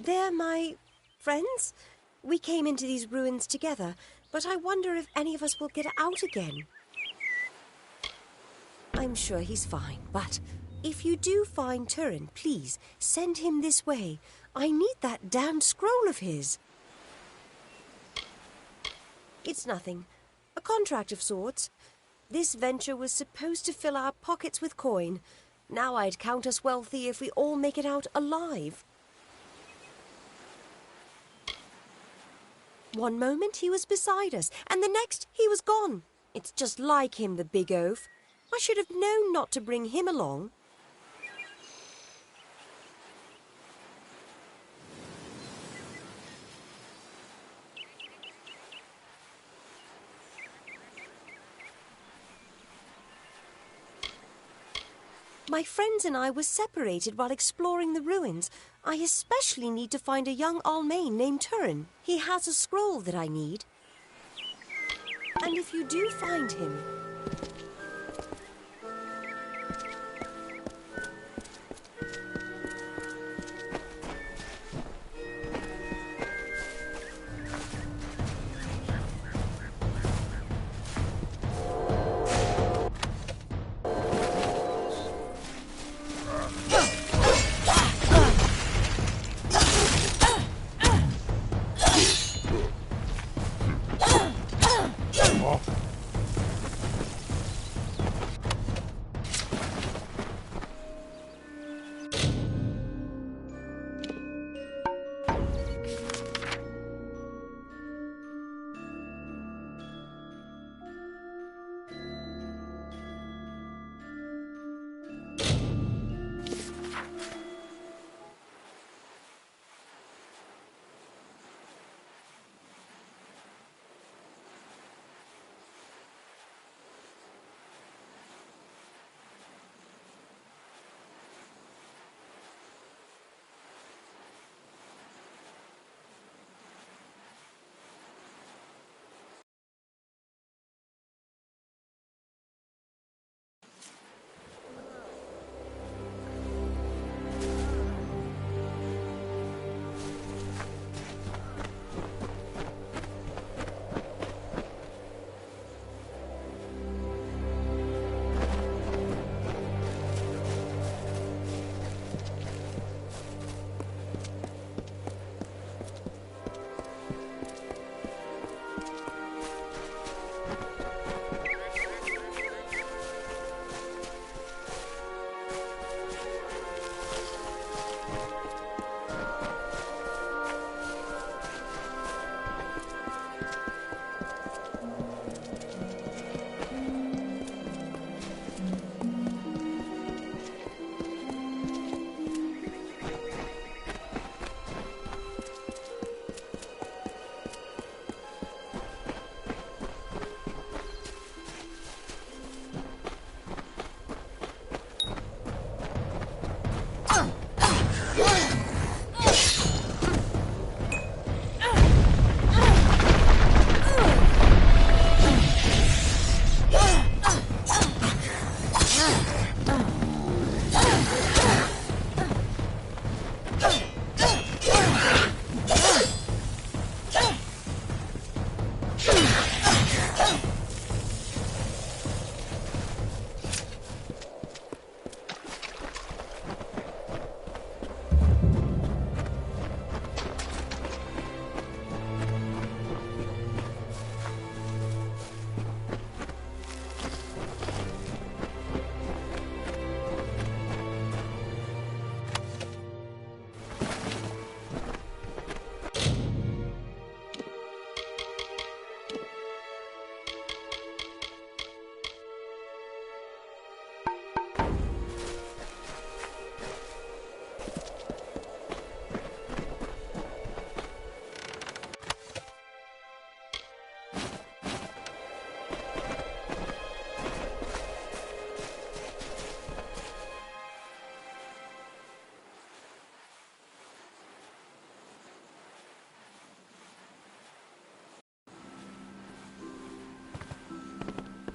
They're my friends. We came into these ruins together, but I wonder if any of us will get out again. I'm sure he's fine, but if you do find Turin, please send him this way. I need that damned scroll of his. It's nothing. A contract of sorts. This venture was supposed to fill our pockets with coin. Now I'd count us wealthy if we all make it out alive. One moment he was beside us, and the next he was gone. It's just like him, the big oaf. I should have known not to bring him along. My friends and I were separated while exploring the ruins. I especially need to find a young Almain named Turin. He has a scroll that I need. And if you do find him...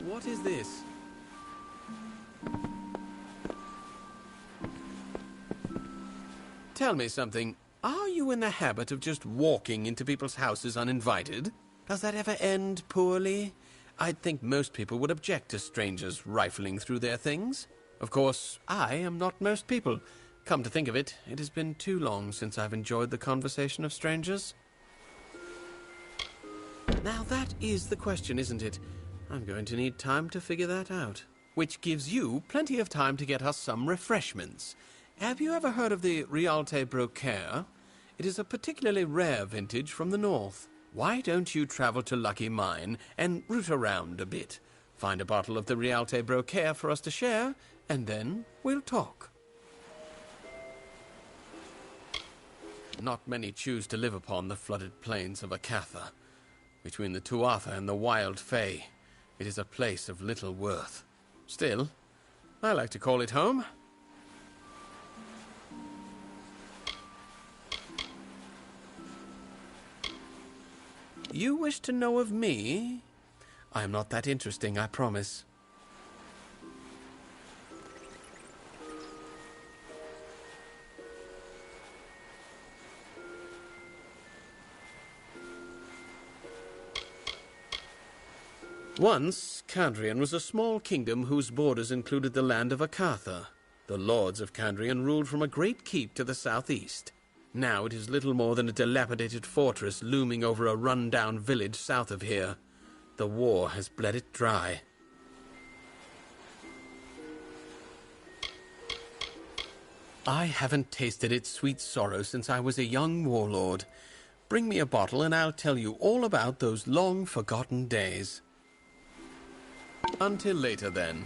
What is this? Tell me something. Are you in the habit of just walking into people's houses uninvited? Does that ever end poorly? I'd think most people would object to strangers rifling through their things. Of course, I am not most people. Come to think of it, it has been too long since I've enjoyed the conversation of strangers. Now that is the question, isn't it? I'm going to need time to figure that out. Which gives you plenty of time to get us some refreshments. Have you ever heard of the Rialte Brocaire? It is a particularly rare vintage from the north. Why don't you travel to Lucky Mine and root around a bit? Find a bottle of the Rialte Brocaire for us to share, and then we'll talk. Not many choose to live upon the flooded plains of Akatha. Between the Tuatha and the Wild Fae, it is a place of little worth. Still, I like to call it home. You wish to know of me? I am not that interesting, I promise. Once, Candrian was a small kingdom whose borders included the land of Akatha. The lords of Candrian ruled from a great keep to the southeast. Now it is little more than a dilapidated fortress looming over a run-down village south of here. The war has bled it dry. I haven't tasted its sweet sorrow since I was a young warlord. Bring me a bottle and I'll tell you all about those long-forgotten days. Until later, then.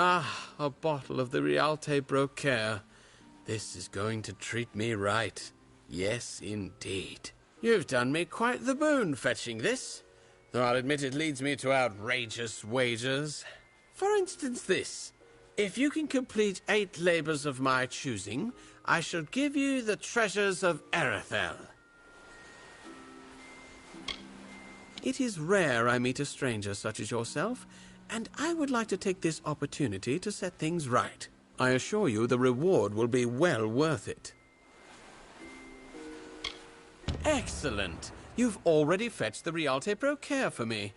Ah, a bottle of the Rialte Brocaire. This is going to treat me right. Yes, indeed. You've done me quite the boon fetching this, though I'll admit it leads me to outrageous wagers. For instance this. If you can complete 8 labours of my choosing, I shall give you the treasures of Erethel. It is rare I meet a stranger such as yourself, and I would like to take this opportunity to set things right. I assure you the reward will be well worth it. Excellent! You've already fetched the Rialte Brocaire for me.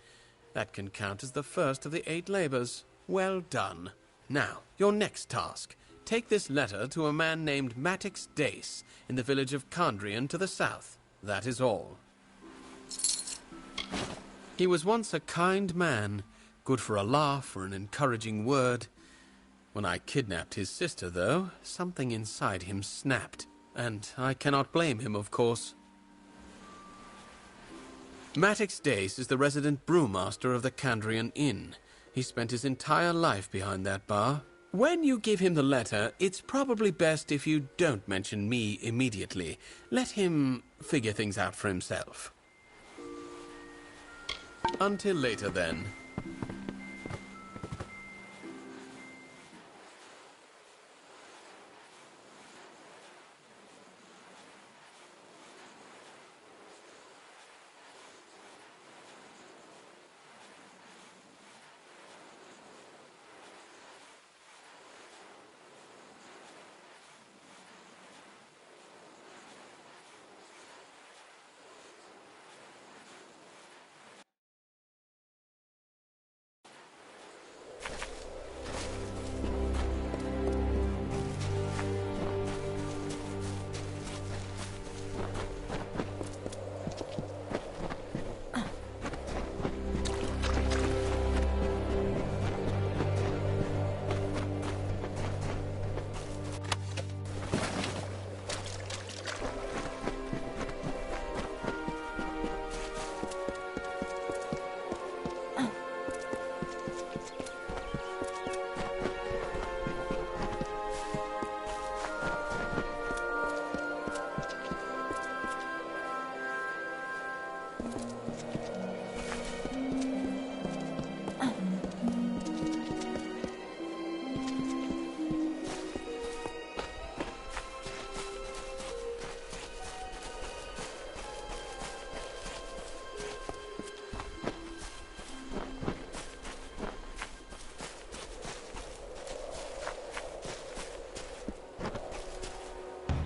That can count as the first of the 8 labours. Well done. Now, your next task. Take this letter to a man named Matix Dace in the village of Condrian to the south. That is all. He was once a kind man, good for a laugh or an encouraging word. When I kidnapped his sister, though, something inside him snapped, and I cannot blame him, of course. Matix Dace is the resident brewmaster of the Condrian Inn. He spent his entire life behind that bar. When you give him the letter, it's probably best if you don't mention me immediately. Let him figure things out for himself. Until later, then.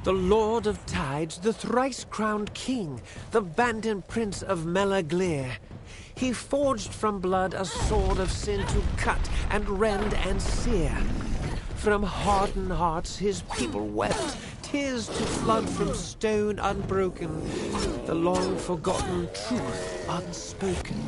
The Lord of Tides, the thrice-crowned king, the banded prince of Melaglir. He forged from blood a sword of sin to cut and rend and sear. From hardened hearts his people wept, tears to flood from stone unbroken, the long-forgotten truth unspoken.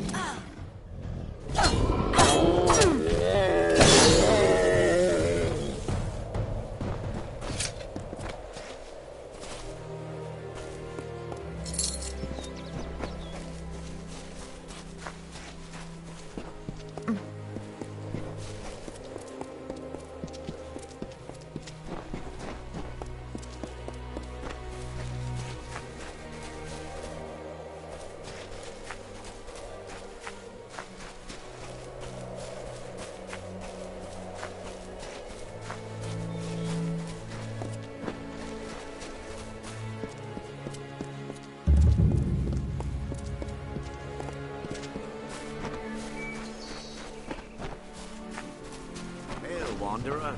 Wanderer.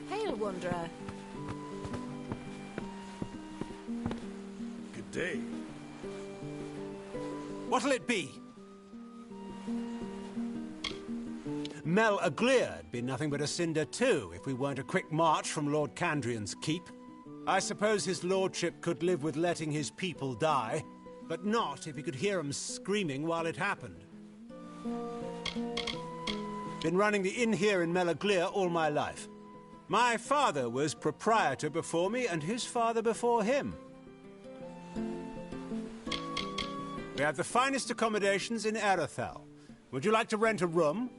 Hail, Wanderer. Good day. What'll it be? Melaglir be nothing but a cinder too, if we weren't a quick march from Lord Candrian's keep. I suppose his lordship could live with letting his people die, but not if he could hear 'em screaming while it happened. Been running the inn here in Melaglir all my life. My father was proprietor before me, and his father before him. We have the finest accommodations in Erythel. Would you like to rent a room?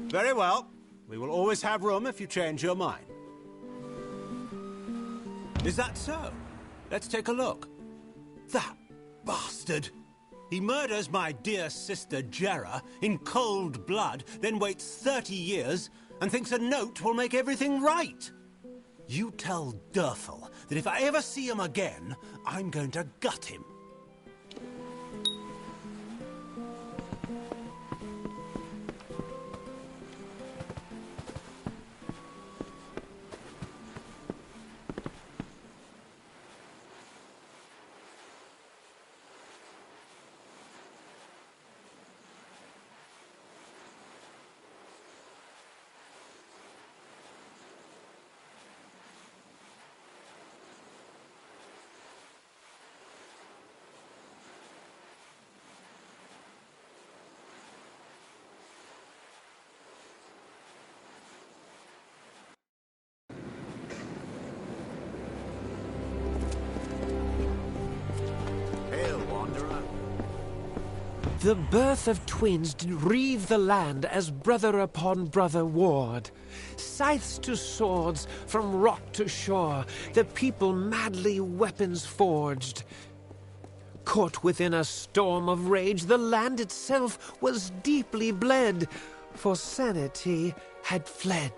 Very well. We will always have room if you change your mind. Is that so? Let's take a look. That bastard! He murders my dear sister Jera in cold blood, then waits 30 years and thinks a note will make everything right. You tell Durfel that if I ever see him again, I'm going to gut him. The birth of twins did reave the land as brother upon brother warred. Scythes to swords, from rock to shore, the people madly weapons forged. Caught within a storm of rage, the land itself was deeply bled, for sanity had fled.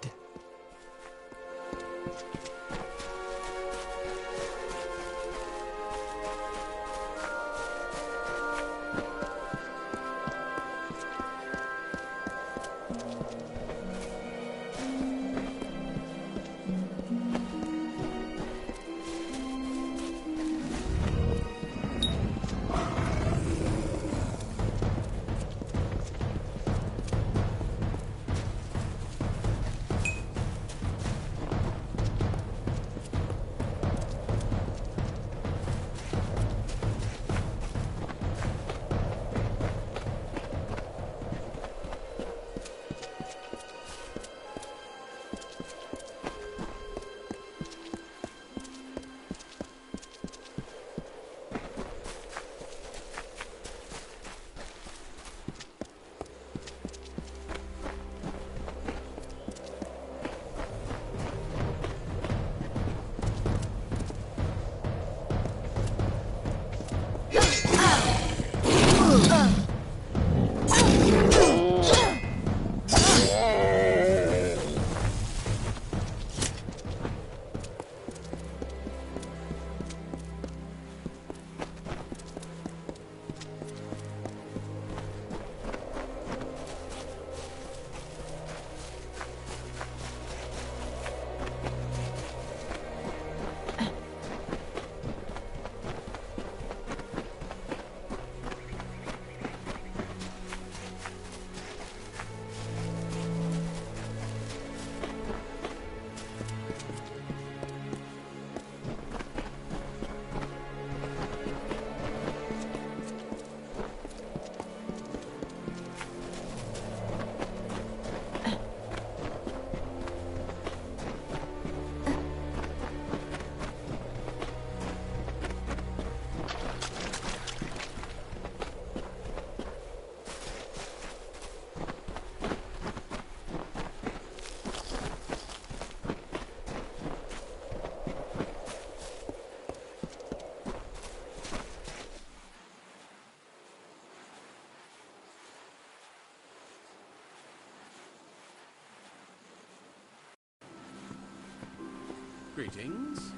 Greetings.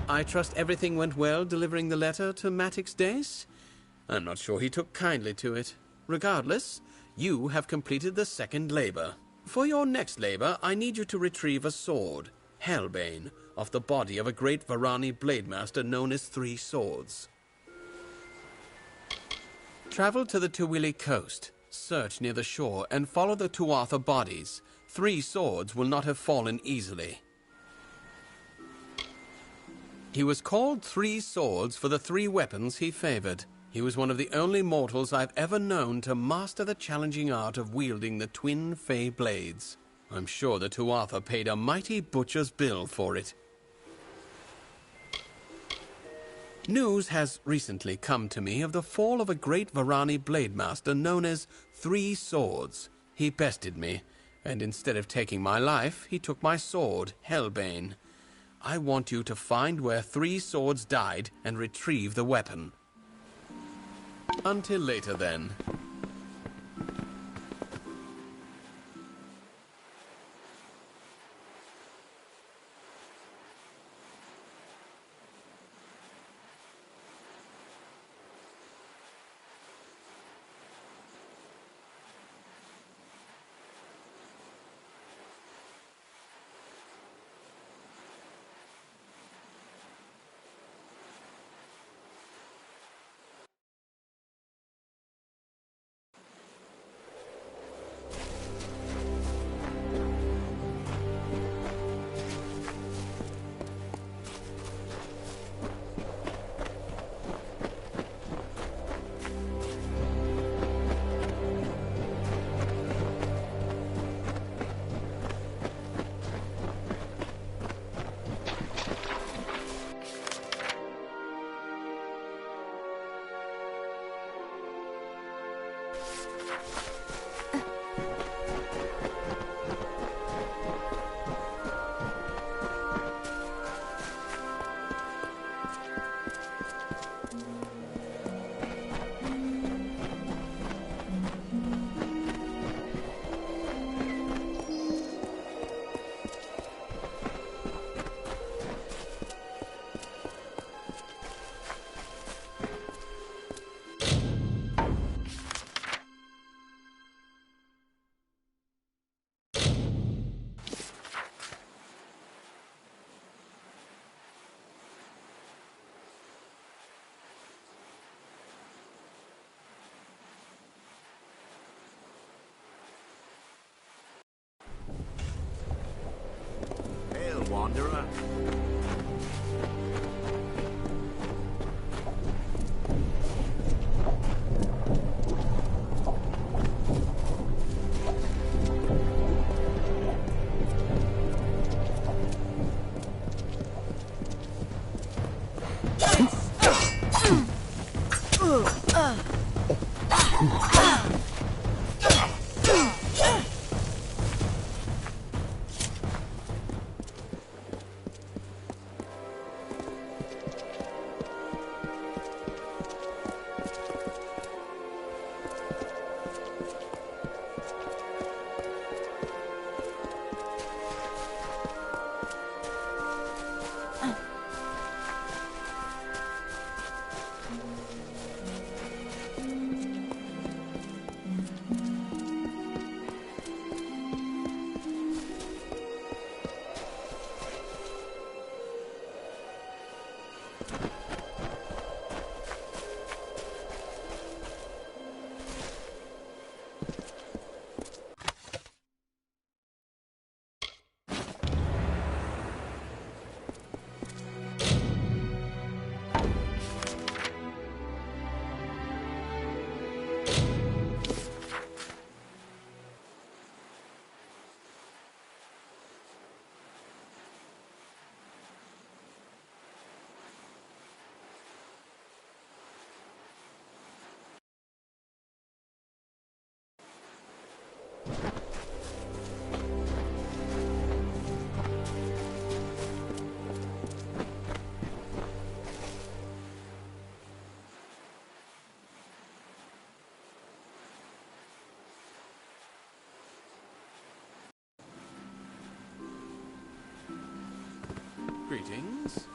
I trust everything went well delivering the letter to Matix Dace? I'm not sure he took kindly to it. Regardless, you have completed the second labor. For your next labor, I need you to retrieve a sword, Hellbane, off the body of a great Varani Blademaster known as Three Swords. Travel to the Tuwili coast, search near the shore, and follow the Tuatha bodies. Three Swords will not have fallen easily. He was called Three Swords for the three weapons he favored. He was one of the only mortals I've ever known to master the challenging art of wielding the twin Fey blades. I'm sure the Tuatha paid a mighty butcher's bill for it. News has recently come to me of the fall of a great Varani Blademaster known as Three Swords. He bested me, and instead of taking my life, he took my sword, Hellbane. I want you to find where Three Swords died and retrieve the weapon. Until later, then. Wanderer. Greetings.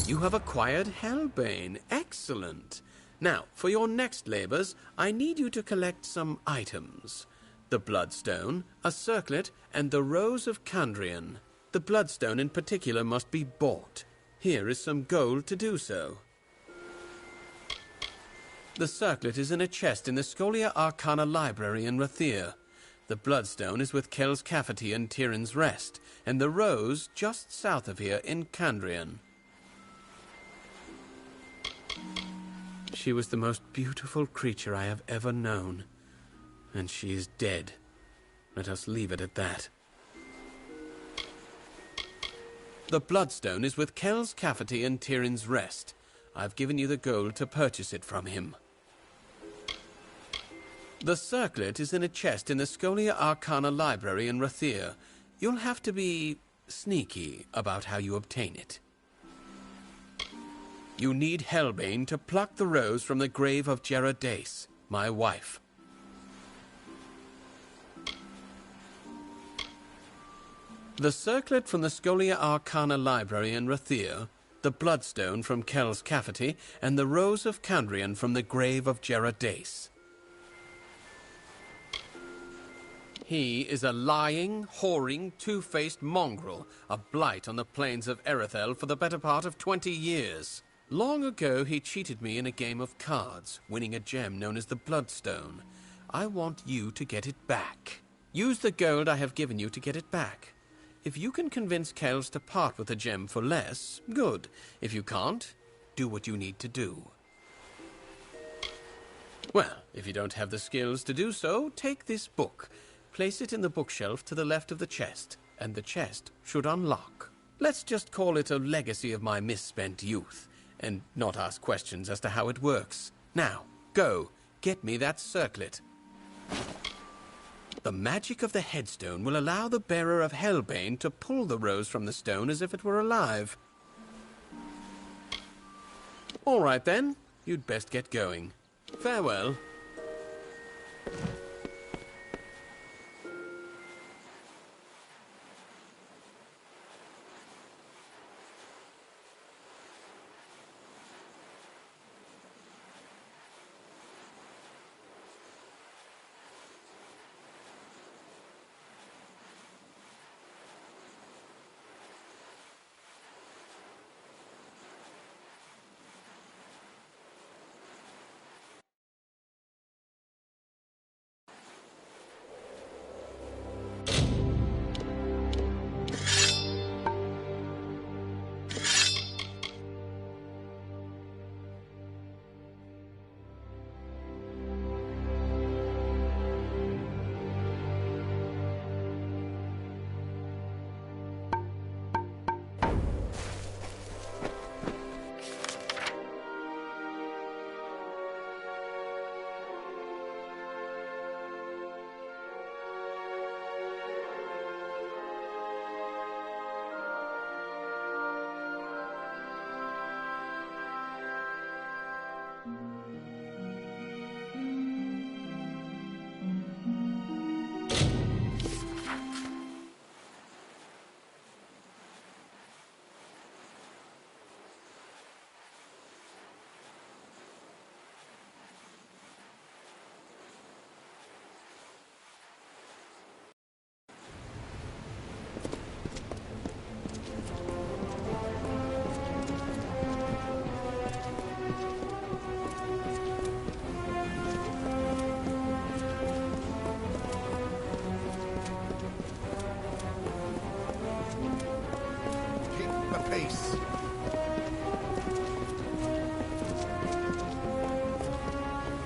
You have acquired Hellbane. Excellent. Now, for your next labors, I need you to collect some items. The Bloodstone, a circlet, and the Rose of Kandrian. The Bloodstone in particular must be bought. Here is some gold to do so. The circlet is in a chest in the Scholia Arcana Library in Rathir. The Bloodstone is with Kel's Cafety and Tyrion's Rest, and the Rose just south of here in Kandrian. She was the most beautiful creature I have ever known, and she is dead. Let us leave it at that. The Bloodstone is with Kel's Cafety and Tyrion's Rest. I've given you the gold to purchase it from him. The circlet is in a chest in the Scholia Arcana Library in Rathir. You'll have to be sneaky about how you obtain it. You need Hellbane to pluck the rose from the grave of Jera Dace, my wife. The circlet from the Scholia Arcana Library in Rathir, the Bloodstone from Kel's Cafety, and the Rose of Kandrian from the grave of Jera Dace. He is a lying, whoring, two-faced mongrel, a blight on the plains of Erethel for the better part of 20 years. Long ago, he cheated me in a game of cards, winning a gem known as the Bloodstone. I want you to get it back. Use the gold I have given you to get it back. If you can convince Kells to part with the gem for less, good. If you can't, do what you need to do. Well, if you don't have the skills to do so, take this book. Place it in the bookshelf to the left of the chest, and the chest should unlock. Let's just call it a legacy of my misspent youth, and not ask questions as to how it works. Now, go, get me that circlet. The magic of the headstone will allow the bearer of Hellbane to pull the rose from the stone as if it were alive. All right then, you'd best get going. Farewell.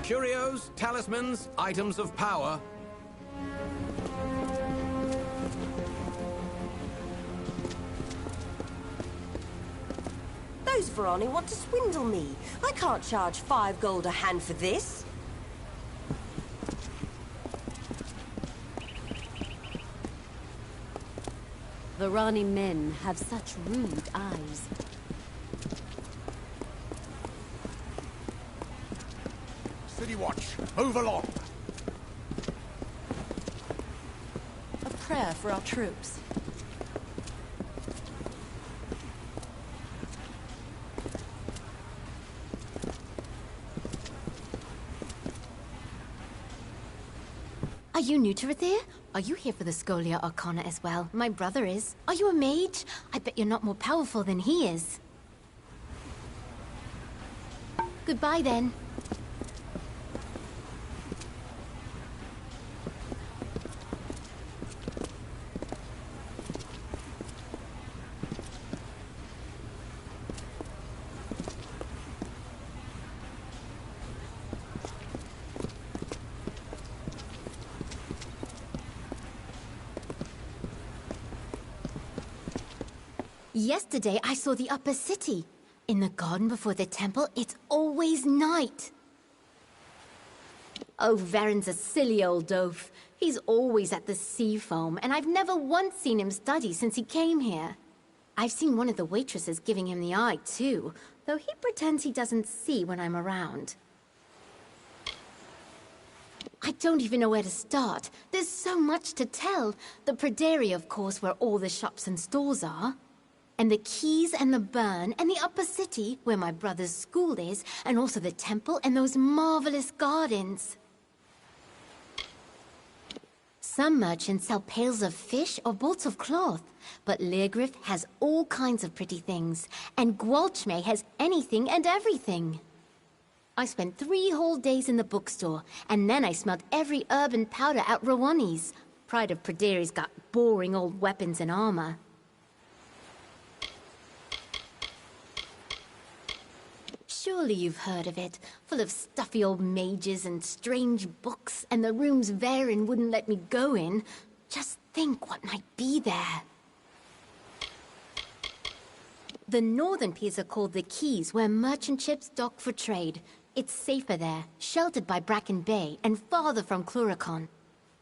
Curios, talismans, items of power. Those Varani want to swindle me. I can't charge 5 gold a hand for this. Varani men have such rude eyes. City Watch, move along. A prayer for our troops. Are you new to Rathir? Are you here for the Scholia Arcana as well? My brother is. Are you a mage? I bet you're not more powerful than he is. Goodbye then. Yesterday, I saw the upper city. In the garden before the temple, it's always night. Oh, Varen's a silly old oaf. He's always at the sea foam, and I've never once seen him study since he came here. I've seen one of the waitresses giving him the eye, too, though he pretends he doesn't see when I'm around. I don't even know where to start. There's so much to tell. The Pradaria, of course, where all the shops and stores are. And the Keys and the Burn, and the Upper City, where my brother's school is, and also the temple and those marvelous gardens. Some merchants sell pails of fish or bolts of cloth, but Leargriff has all kinds of pretty things, and Gwalchmey has anything and everything. I spent 3 whole days in the bookstore, and then I smelled every herb and powder at Rawani's. Pride of Pradari's got boring old weapons and armor. Surely you've heard of it, full of stuffy old mages and strange books, and the rooms Varen wouldn't let me go in. Just think what might be there. The northern piers are called the Keys, where merchant ships dock for trade. It's safer there, sheltered by Bracken Bay, and farther from Cluricon.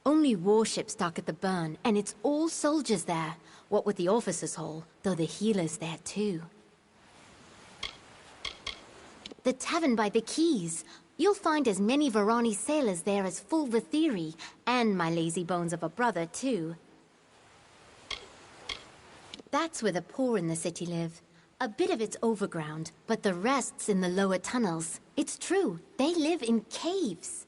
Only warships dock at the Burn, and it's all soldiers there. What with the officers' hall, though the healers there too. The tavern by the Keys. You'll find as many Varani sailors there as full Vathiri, and my lazy bones of a brother, too. That's where the poor in the city live. A bit of it's overground, but the rest's in the lower tunnels. It's true, they live in caves.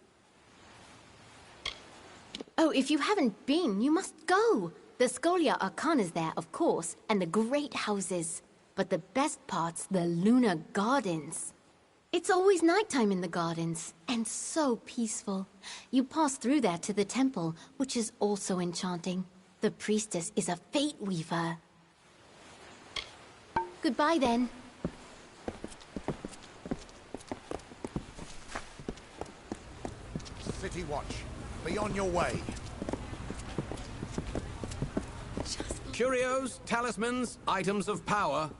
Oh, if you haven't been, you must go. The Scholia Arcana's there, of course, and the great houses. But the best part's the Lunar Gardens. It's always nighttime in the gardens, and so peaceful. You pass through there to the temple, which is also enchanting. The priestess is a fate weaver. Goodbye, then. City Watch, be on your way. Curios, talismans, items of power.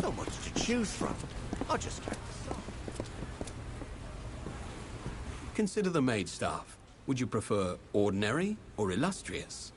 So much to choose from. I just can't decide. Consider the maid staff. Would you prefer ordinary or illustrious?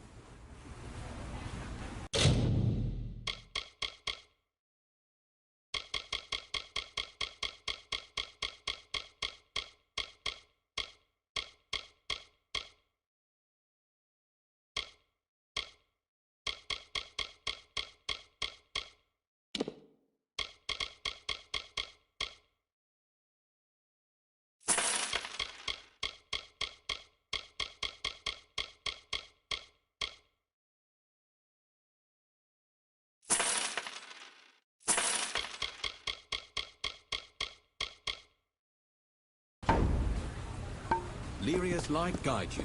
Lyria's light guide you.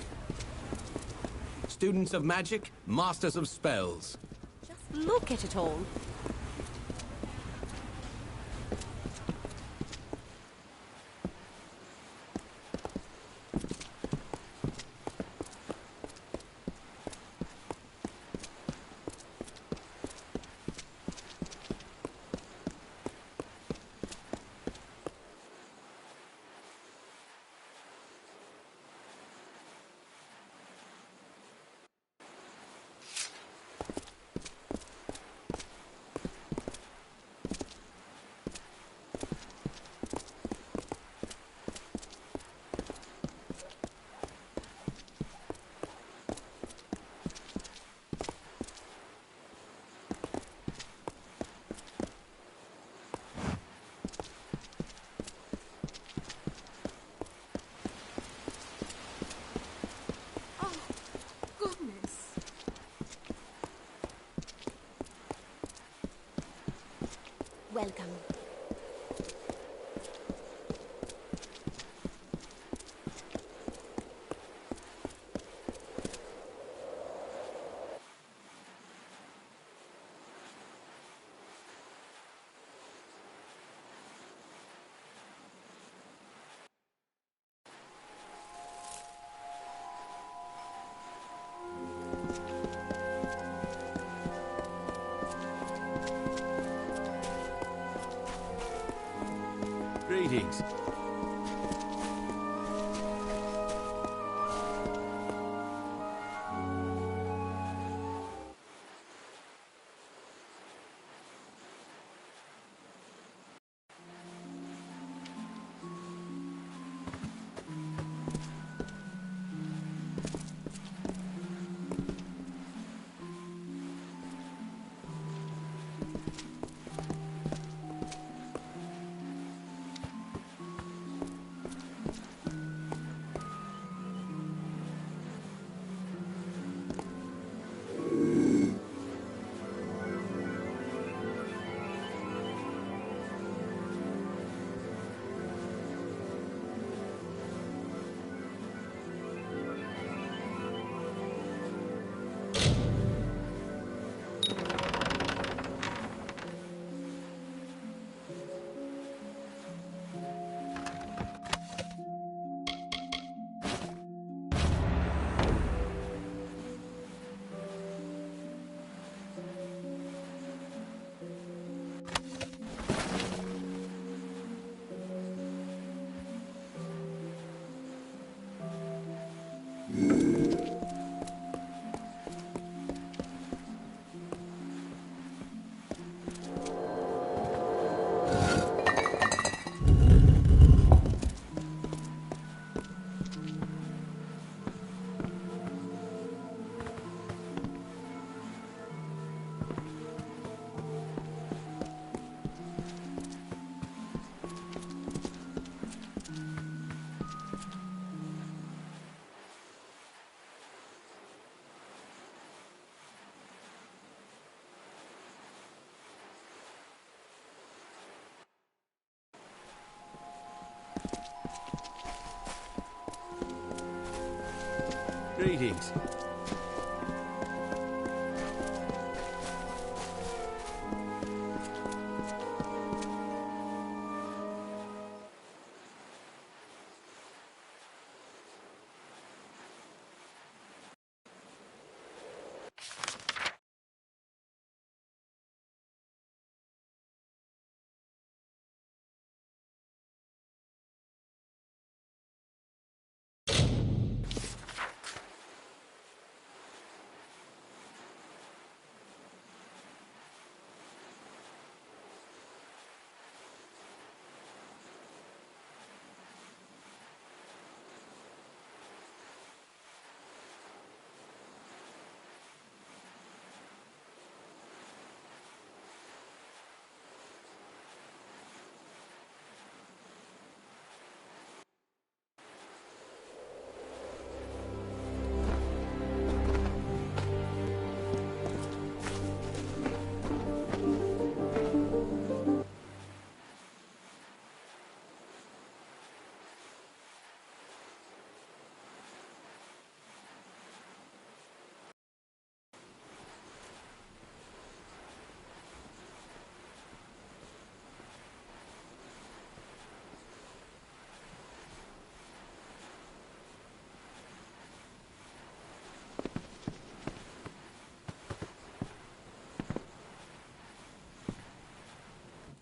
Students of magic, masters of spells. Just look at it all. welcome. Greetings. Greetings.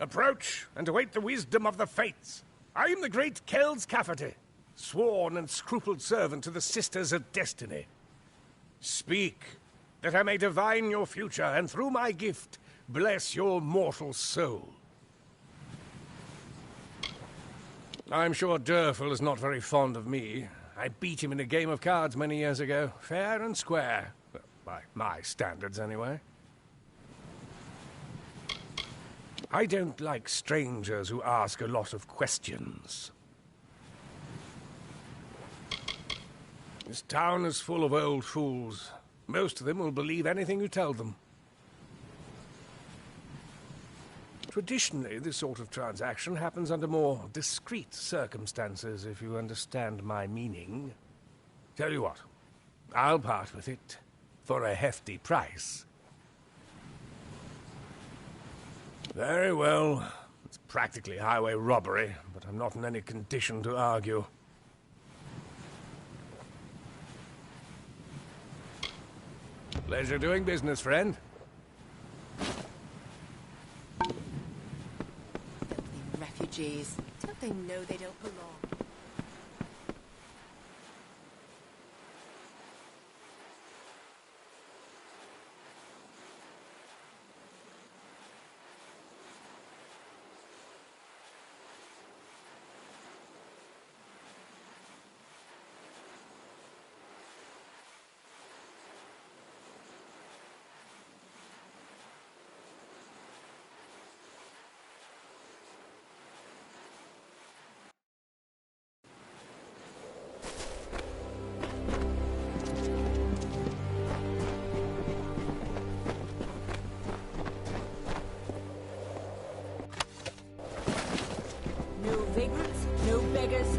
Approach and await the wisdom of the fates. I am the great Kells Cafferty, sworn and scrupled servant to the Sisters of Destiny. Speak, that I may divine your future, and through my gift, bless your mortal soul. I'm sure Durfel is not very fond of me. I beat him in a game of cards many years ago, fair and square. Well, by my standards, anyway. I don't like strangers who ask a lot of questions. This town is full of old fools. Most of them will believe anything you tell them. Traditionally, this sort of transaction happens under more discreet circumstances, if you understand my meaning. Tell you what, I'll part with it for a hefty price. Very well. It's practically highway robbery, but I'm not in any condition to argue. Pleasure doing business, friend. Refugees. Don't they know they don't belong? No beggars, no friends.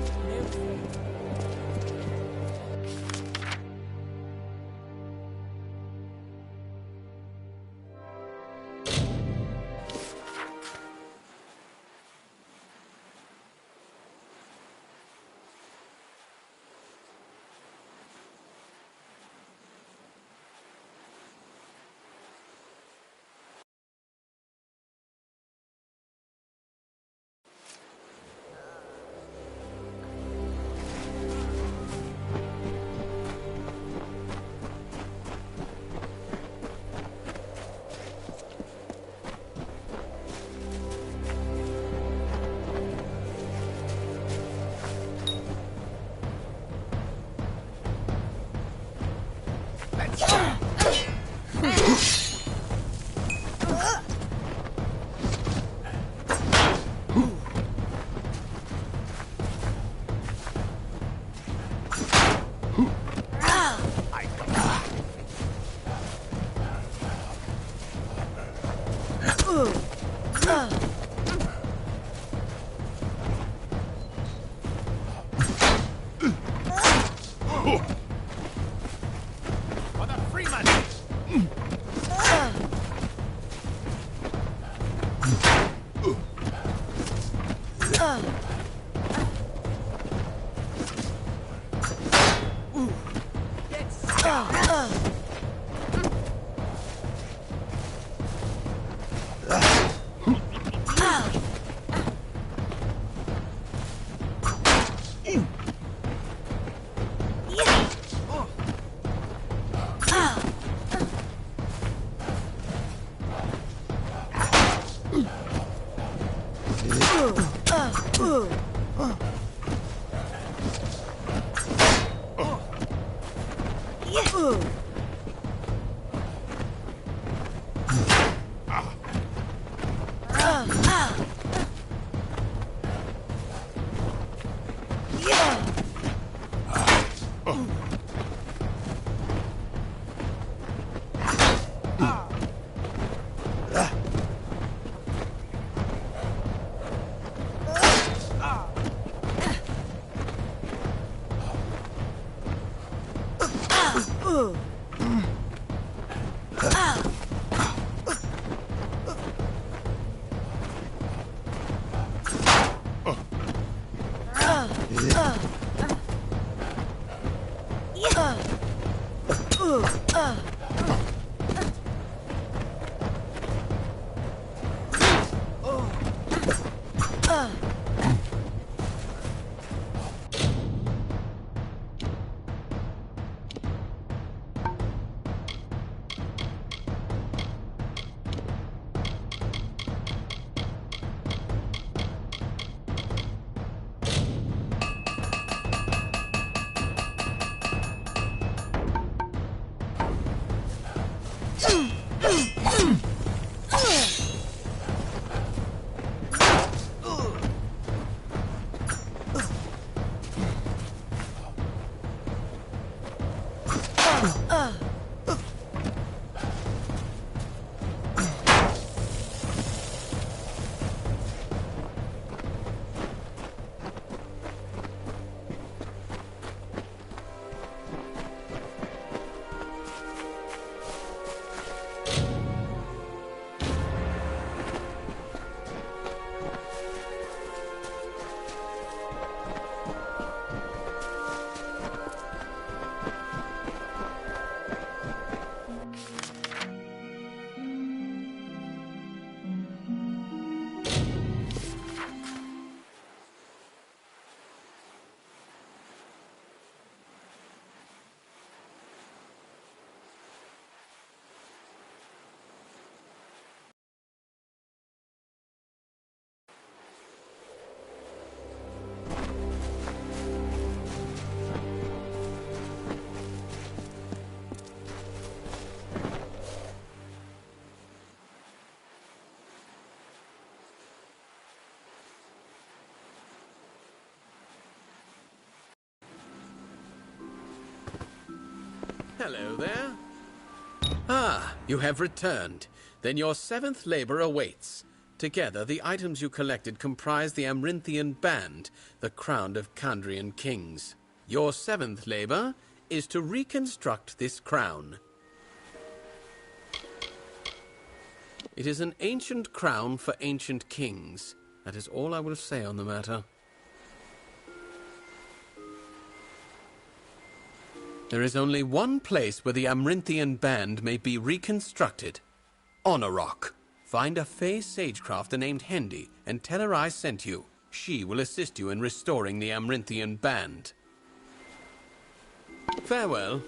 Hello there. Ah, you have returned. Then your 7th labor awaits. Together, the items you collected comprise the Amrinthian Band, the crown of Kandrian kings. Your 7th labor is to reconstruct this crown. It is an ancient crown for ancient kings. That is all I will say on the matter. There is only one place where the Amrinthian Band may be reconstructed. On a rock. Find a Fey sagecrafter named Hendy and tell her I sent you. She will assist you in restoring the Amrinthian Band. Farewell.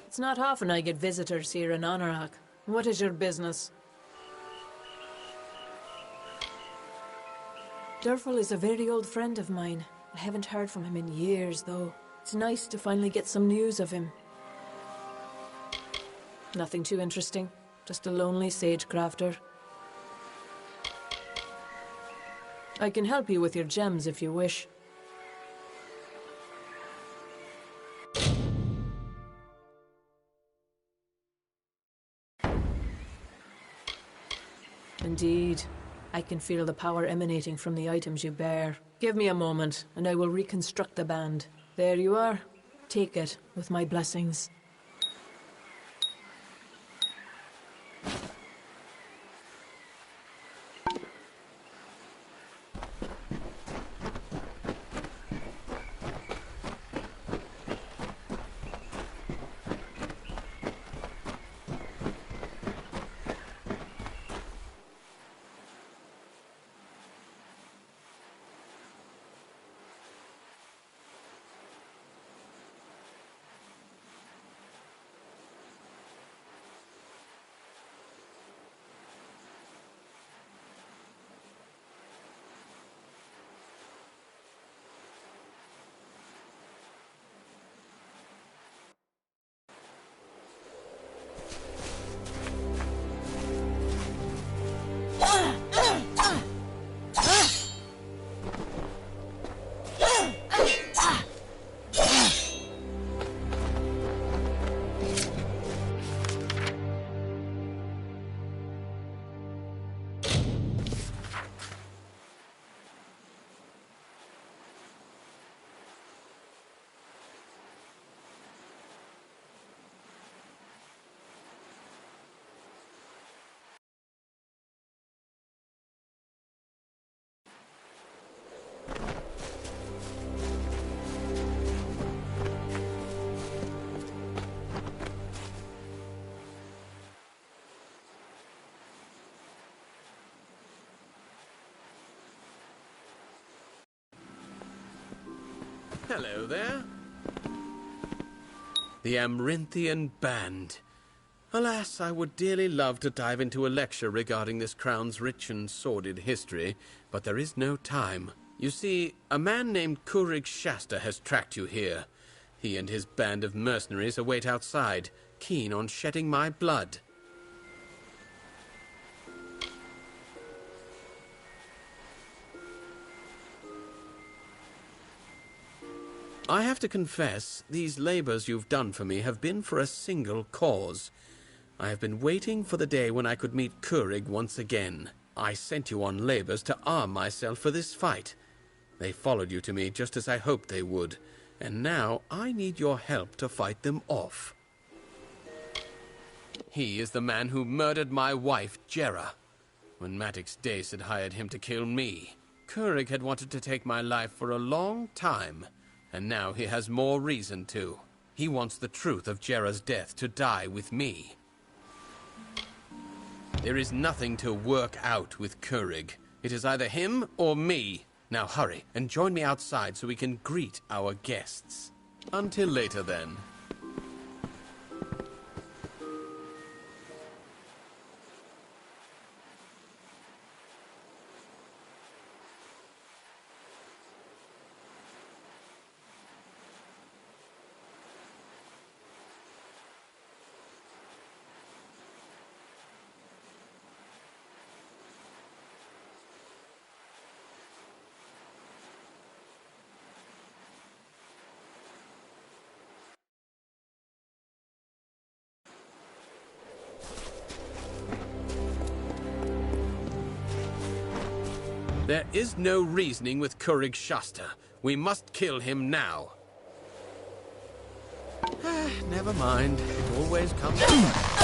It's not often I get visitors here in Anorak. What is your business? Durfal is a very old friend of mine. I haven't heard from him in years, though. It's nice to finally get some news of him. Nothing too interesting. Just a lonely sage-crafter. I can help you with your gems if you wish. Indeed. I can feel the power emanating from the items you bear. Give me a moment, and I will reconstruct the band. There you are. Take it, with my blessings. Hello there. The Amrinthian Band. Alas, I would dearly love to dive into a lecture regarding this crown's rich and sordid history, but there is no time. You see, a man named Kurig Shasta has tracked you here. He and his band of mercenaries await outside, keen on shedding my blood. I have to confess, these labors you've done for me have been for a single cause. I have been waiting for the day when I could meet Kurig once again. I sent you on labors to arm myself for this fight. They followed you to me just as I hoped they would, and now I need your help to fight them off. He is the man who murdered my wife, Jera, when Matix Dace had hired him to kill me. Kurig had wanted to take my life for a long time, and now he has more reason to. He wants the truth of Jera's death to die with me. There is nothing to work out with Kurig. It is either him or me. Now hurry, and join me outside so we can greet our guests. Until later, then. There is no reasoning with Kurig Shasta. We must kill him now. Never mind. It always comes back.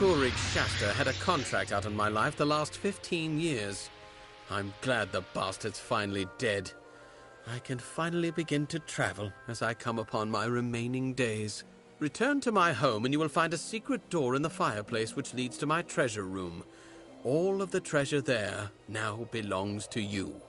Kurik Shasta had a contract out on my life the last 15 years. I'm glad the bastard's finally dead. I can finally begin to travel as I come upon my remaining days. Return to my home and you will find a secret door in the fireplace which leads to my treasure room. All of the treasure there now belongs to you.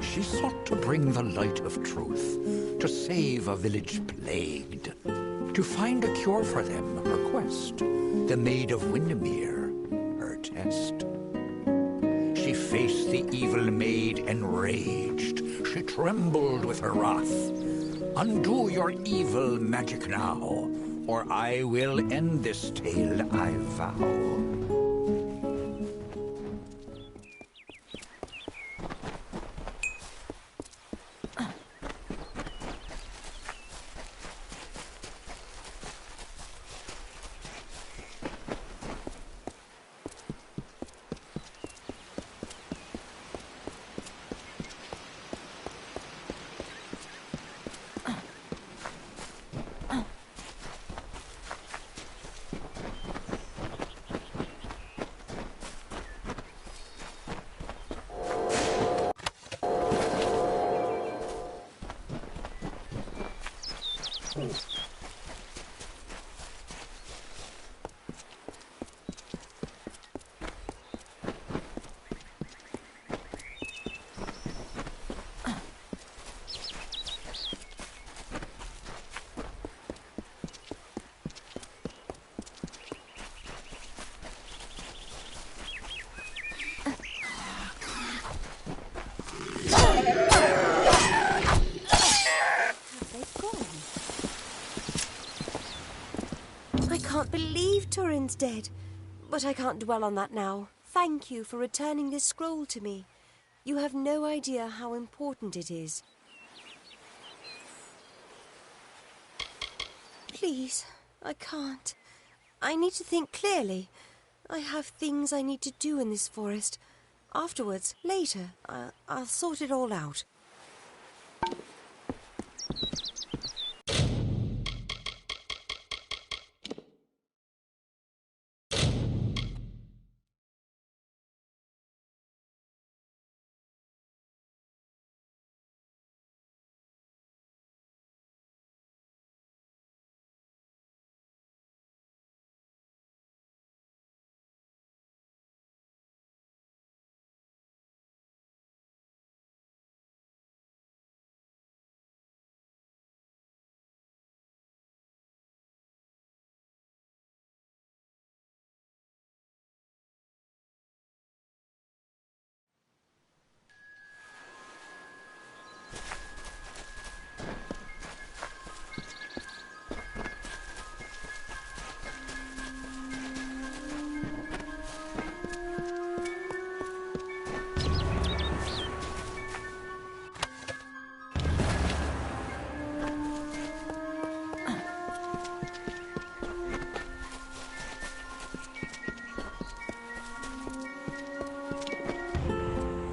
She sought to bring the light of truth, to save a village plagued, to find a cure for them, her quest, the Maid of Windermere, her test. She faced the evil maid enraged, she trembled with her wrath. Undo your evil magic now, or I will end this tale, I vow. I can't believe Turin's dead, but I can't dwell on that now. Thank you for returning this scroll to me. You have no idea how important it is. Please, I can't. I need to think clearly. I have things I need to do in this forest. Afterwards, later, I'll sort it all out.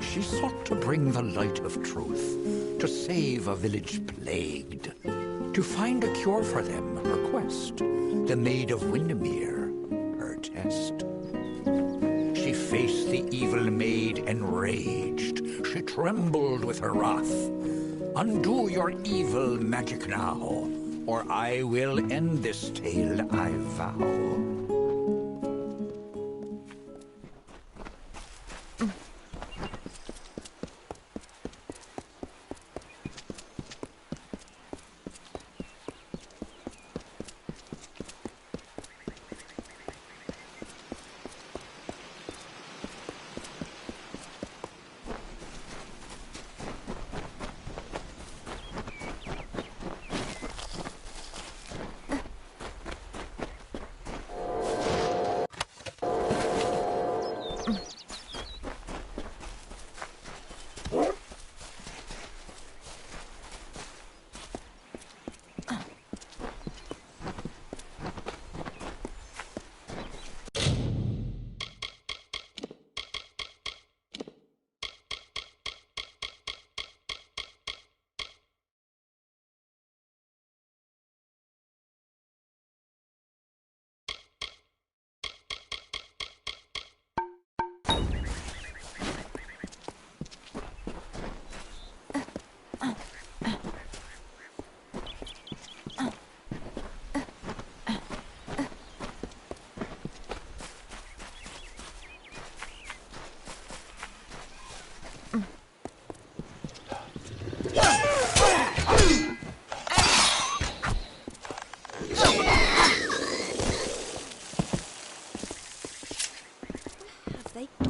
She sought to bring the light of truth, to save a village plagued, To find a cure for them, her quest. The Maid of Windermere, her test. She faced the evil maid enraged. She trembled with her wrath. Undo your evil magic now, or I will end this tale, I vow.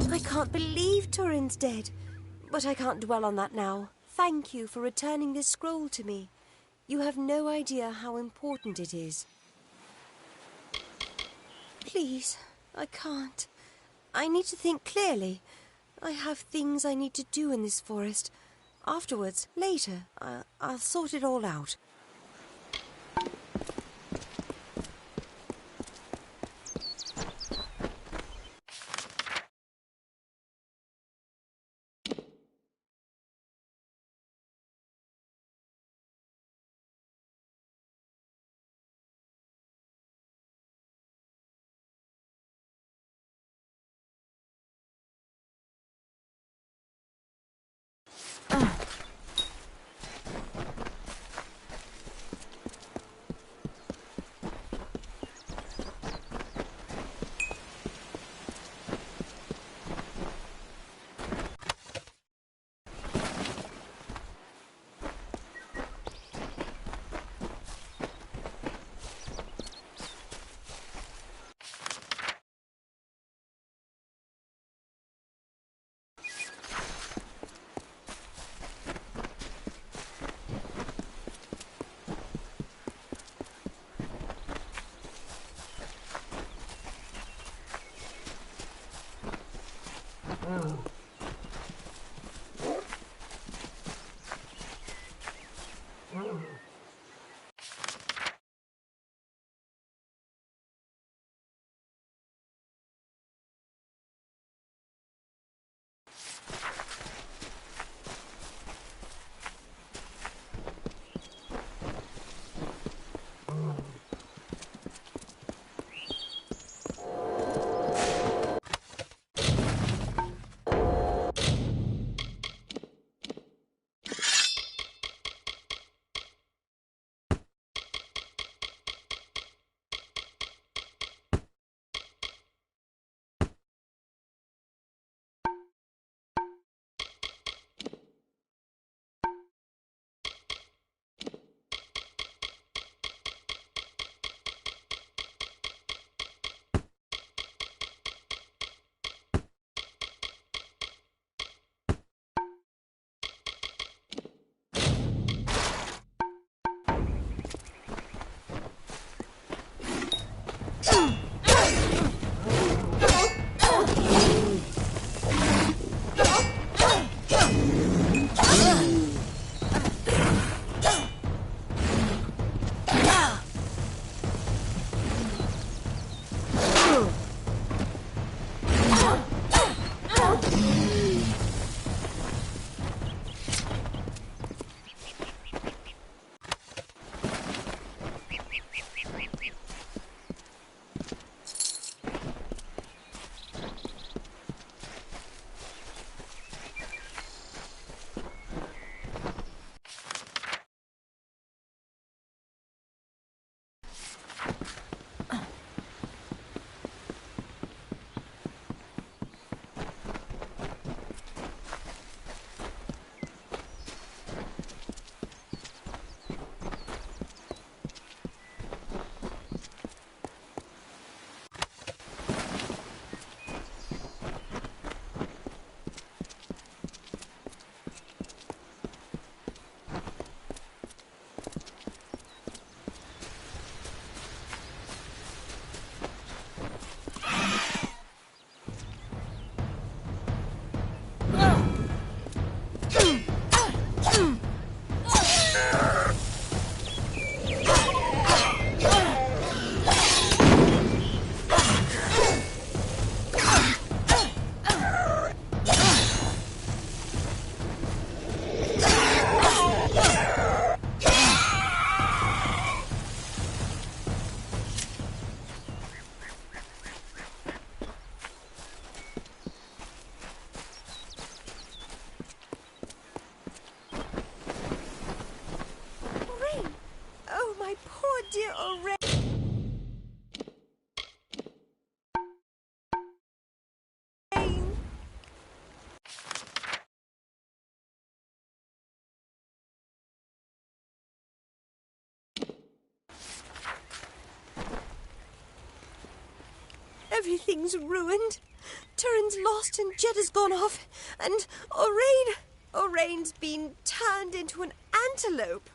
I can't believe Turin's dead. But I can't dwell on that now. Thank you for returning this scroll to me. You have no idea how important it is. Please, I can't. I need to think clearly. I have things I need to do in this forest. Afterwards, later, I'll sort it all out. My poor dear Orein. Everything's ruined. Turin's lost and Jedda's gone off. And Orein's been turned into an antelope.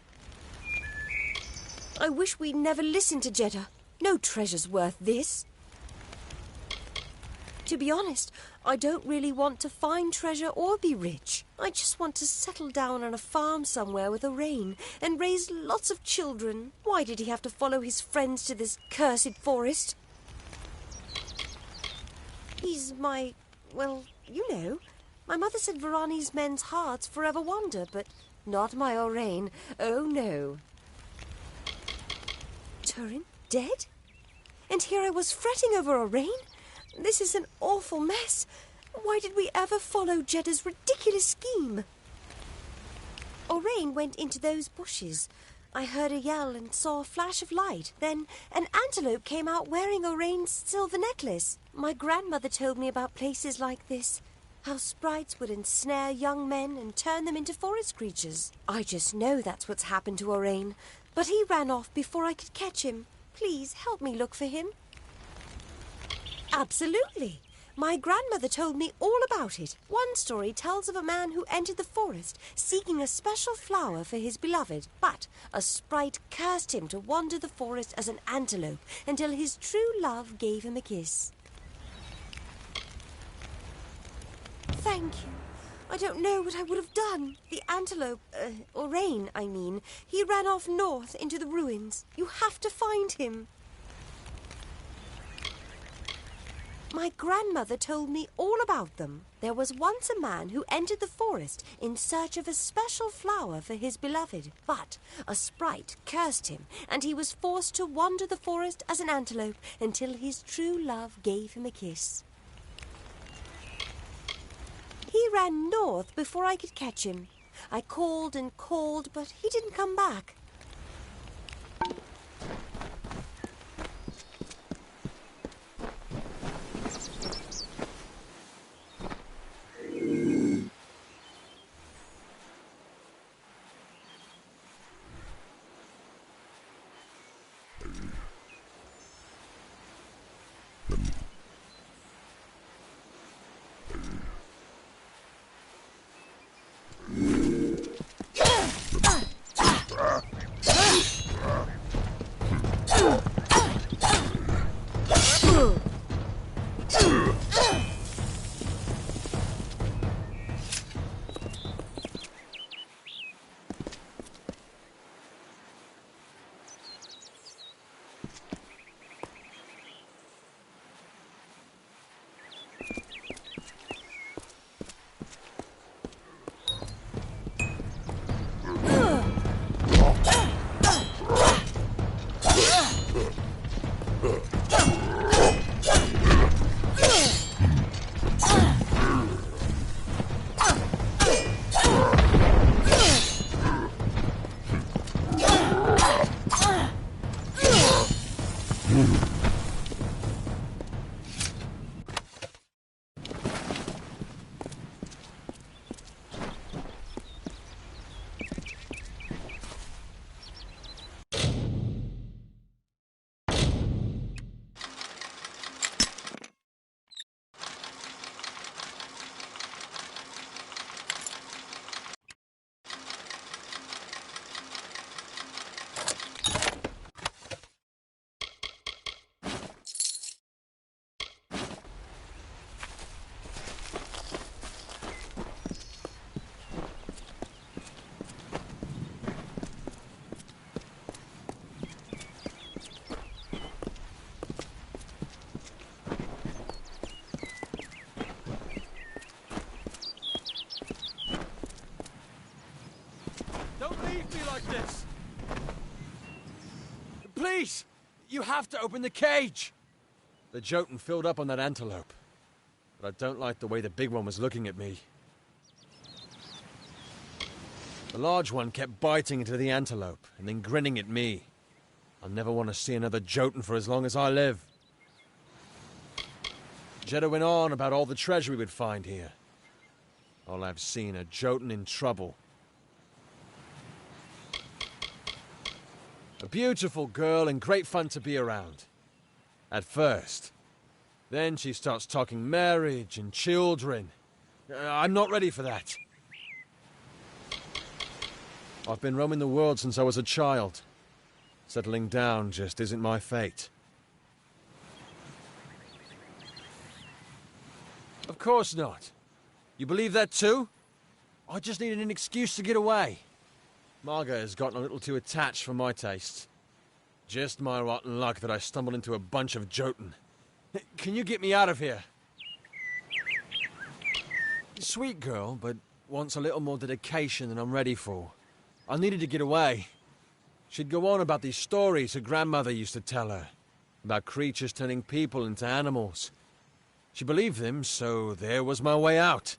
I wish we'd never listened to Jedda. No treasure's worth this. To be honest, I don't really want to find treasure or be rich. I just want to settle down on a farm somewhere with Orein and raise lots of children. Why did he have to follow his friends to this cursed forest? He's my... well, you know. My mother said Varani's men's hearts forever wander, but not my Orein. Oh, no. Turin? Dead? And here I was fretting over Orein? This is an awful mess. Why did we ever follow Jedda's ridiculous scheme? Orein went into those bushes. I heard a yell and saw a flash of light. Then an antelope came out wearing Orein's silver necklace. My grandmother told me about places like this. How sprites would ensnare young men and turn them into forest creatures. I just know that's what's happened to Orein. But he ran off before I could catch him. Please help me look for him. Absolutely. My grandmother told me all about it. One story tells of a man who entered the forest seeking a special flower for his beloved, but a sprite cursed him to wander the forest as an antelope until his true love gave him a kiss. Thank you. I don't know what I would have done. The antelope, Orein, I mean, he ran off north into the ruins. You have to find him. My grandmother told me all about them. There was once a man who entered the forest in search of a special flower for his beloved, but a sprite cursed him, and he was forced to wander the forest as an antelope until his true love gave him a kiss. He ran north before I could catch him. I called and called, but he didn't come back. Please! You have to open the cage! The Jotun filled up on that antelope. But I don't like the way the big one was looking at me. The large one kept biting into the antelope and then grinning at me. I'll never want to see another Jotun for as long as I live. Jeddah went on about all the treasure we would find here. All I've seen are Jotun in trouble. A beautiful girl and great fun to be around. At first. Then she starts talking marriage and children. I'm not ready for that. I've been roaming the world since I was a child. Settling down just isn't my fate. Of course not. You believe that too? I just needed an excuse to get away. Marga has gotten a little too attached for my taste. Just my rotten luck that I stumbled into a bunch of Jotun. Can you get me out of here? Sweet girl, but wants a little more dedication than I'm ready for. I needed to get away. She'd go on about these stories her grandmother used to tell her. About creatures turning people into animals. She believed them, so there was my way out.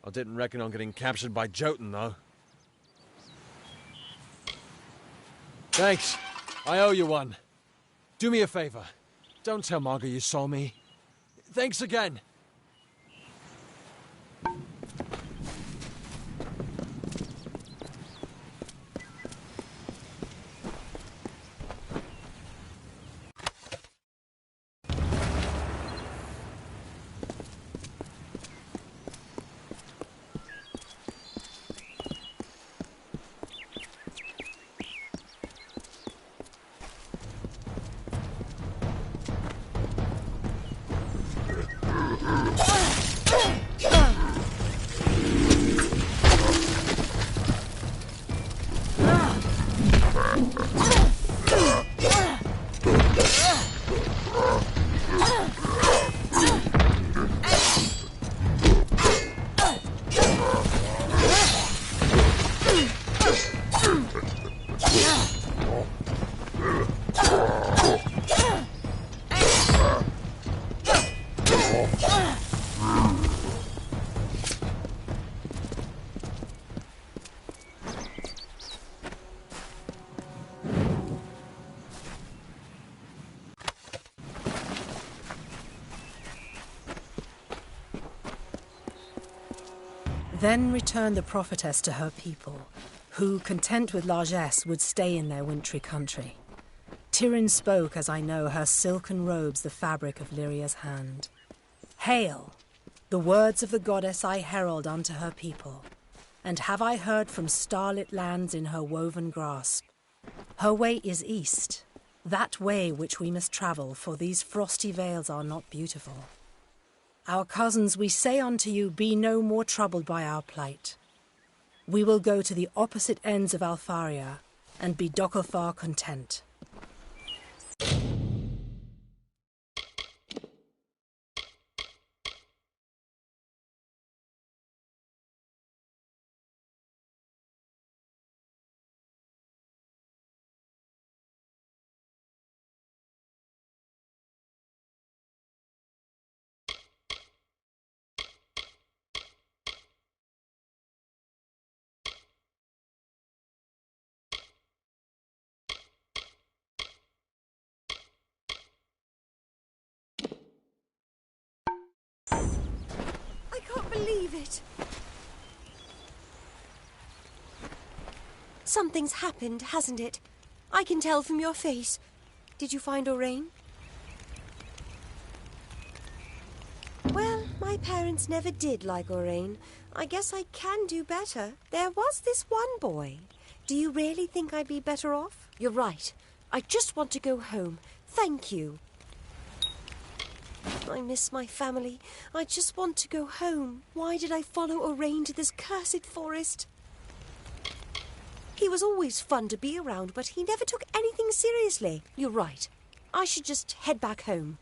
I didn't reckon on getting captured by Jotun, though. Thanks. I owe you one. Do me a favor. Don't tell Marga you saw me. Thanks again. Then returned the prophetess to her people, who, content with largesse, would stay in their wintry country. Tirin spoke, as I know, her silken robes the fabric of Lyria's hand. Hail! The words of the goddess I herald unto her people, and have I heard from starlit lands in her woven grasp. Her way is east, that way which we must travel, for these frosty vales are not beautiful. Our cousins, we say unto you, be no more troubled by our plight. We will go to the opposite ends of Alfaria, and be Dokilfar content. Believe it. Something's happened, hasn't it? I can tell from your face. Did you find Orain? Well, my parents never did like Orain. I guess I can do better. There was this one boy. Do you really think I'd be better off? You're right. I just want to go home. Thank you. I miss my family. I just want to go home. Why did I follow Orain to this cursed forest? He was always fun to be around, but he never took anything seriously. You're right. I should just head back home.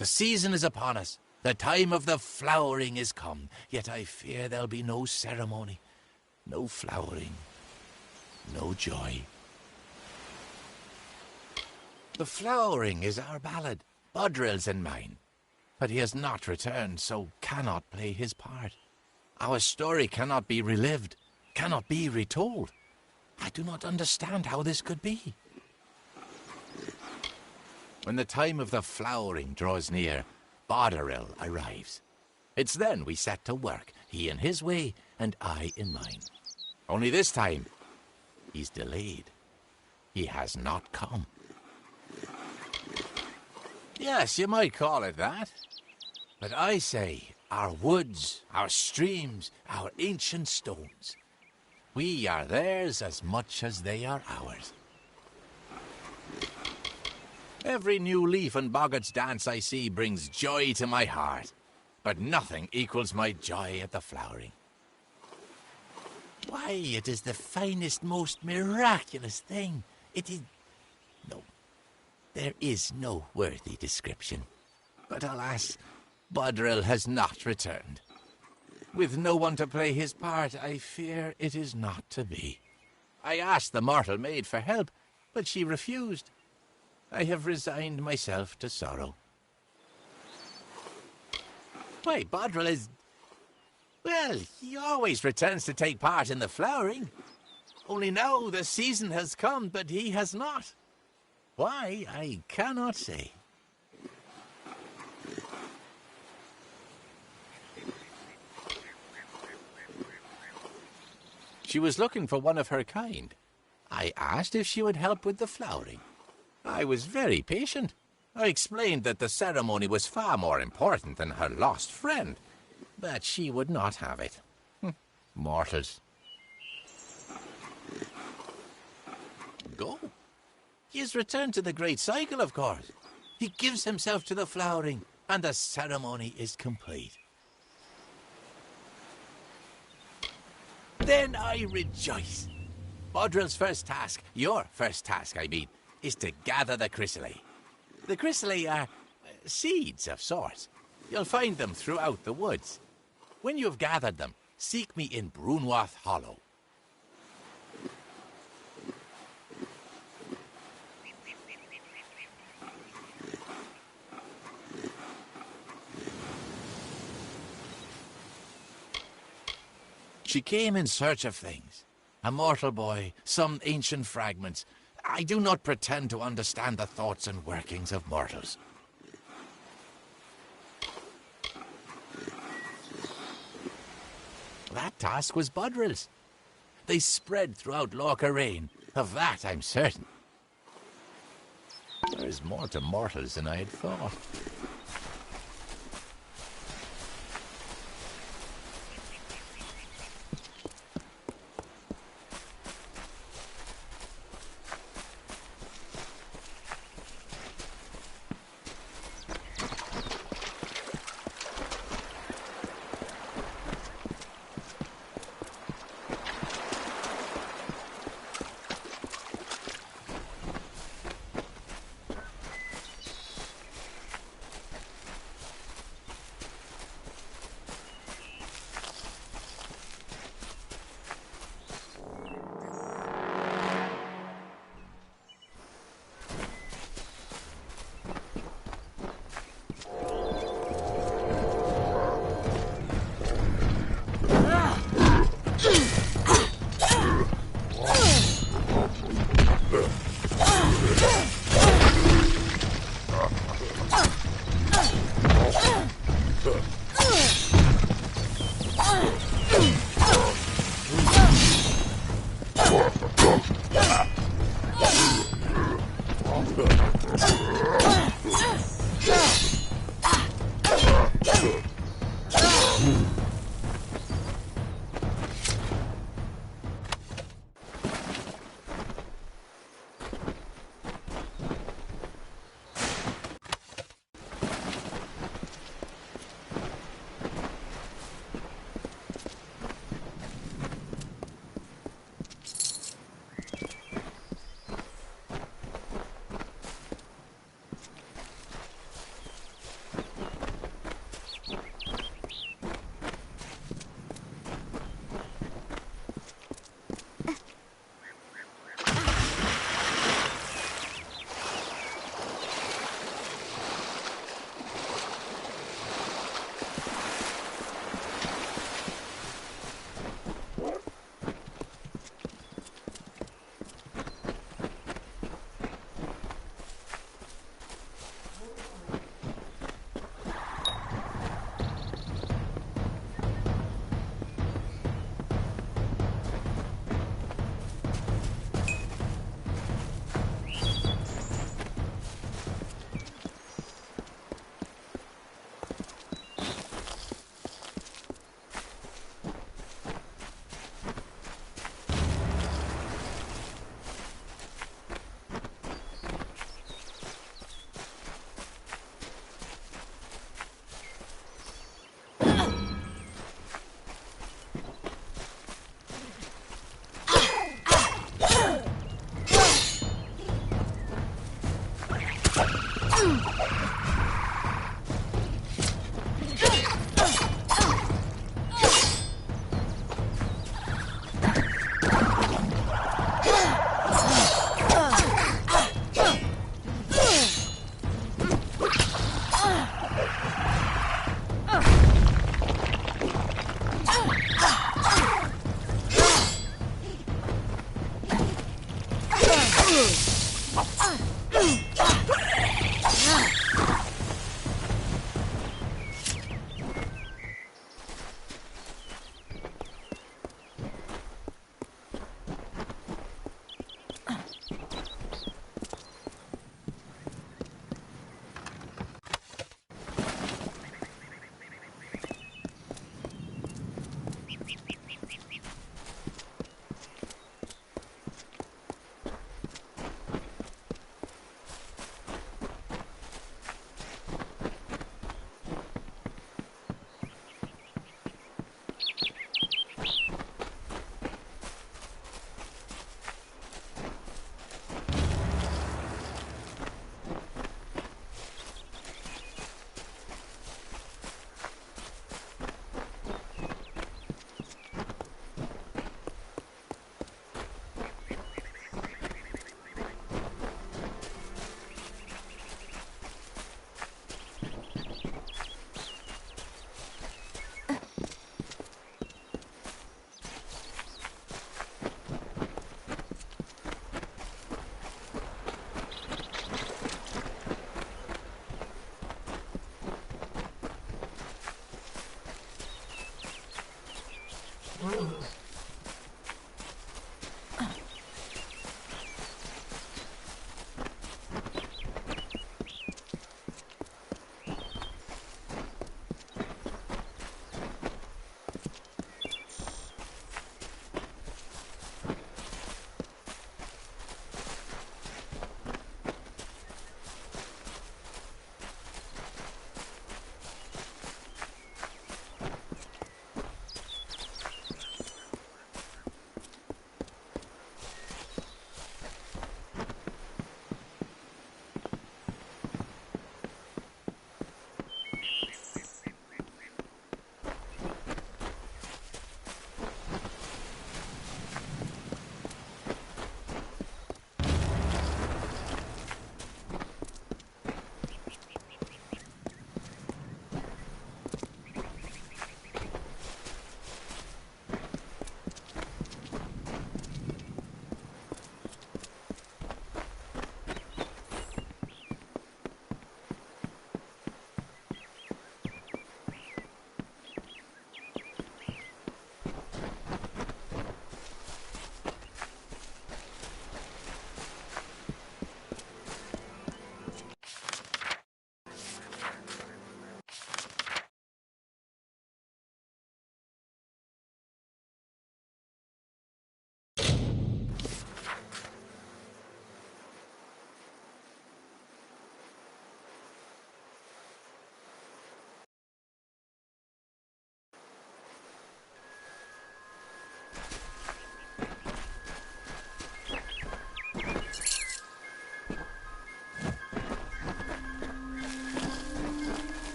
The season is upon us. The time of the flowering is come. Yet I fear there'll be no ceremony, no flowering, no joy. The flowering is our ballad, Bodril's and mine. But he has not returned, so cannot play his part. Our story cannot be relived, cannot be retold. I do not understand how this could be. When the time of the flowering draws near, Bodril arrives. It's then we set to work, he in his way and I in mine. Only this time, he's delayed. He has not come. Yes, you might call it that. But I say, our woods, our streams, our ancient stones, we are theirs as much as they are ours. Every new leaf in Boggart's dance I see brings joy to my heart, but nothing equals my joy at the flowering. Why, it is the finest, most miraculous thing. It is... No, there is no worthy description. But alas, Bodril has not returned. With no one to play his part, I fear it is not to be. I asked the mortal maid for help, but she refused. I have resigned myself to sorrow. Why, Bodril is... Well, he always returns to take part in the flowering. Only now the season has come, but he has not. Why, I cannot say. She was looking for one of her kind. I asked if she would help with the flowering. I was very patient. I explained that the ceremony was far more important than her lost friend, but she would not have it. Mortals. Go. He has returned to the great cycle, of course. He gives himself to the flowering, and the ceremony is complete. Then I rejoice. Bodril's first task, your first task, I mean, is to gather the chrysalis. The chrysalis are seeds of sorts. You'll find them throughout the woods. When you've gathered them, seek me in Brunwath Hollow. She came in search of things. A mortal boy, some ancient fragments. I do not pretend to understand the thoughts and workings of mortals. That task was Bodril's. They spread throughout Locharain. Of that I'm certain. There is more to mortals than I had thought.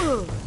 Ugh.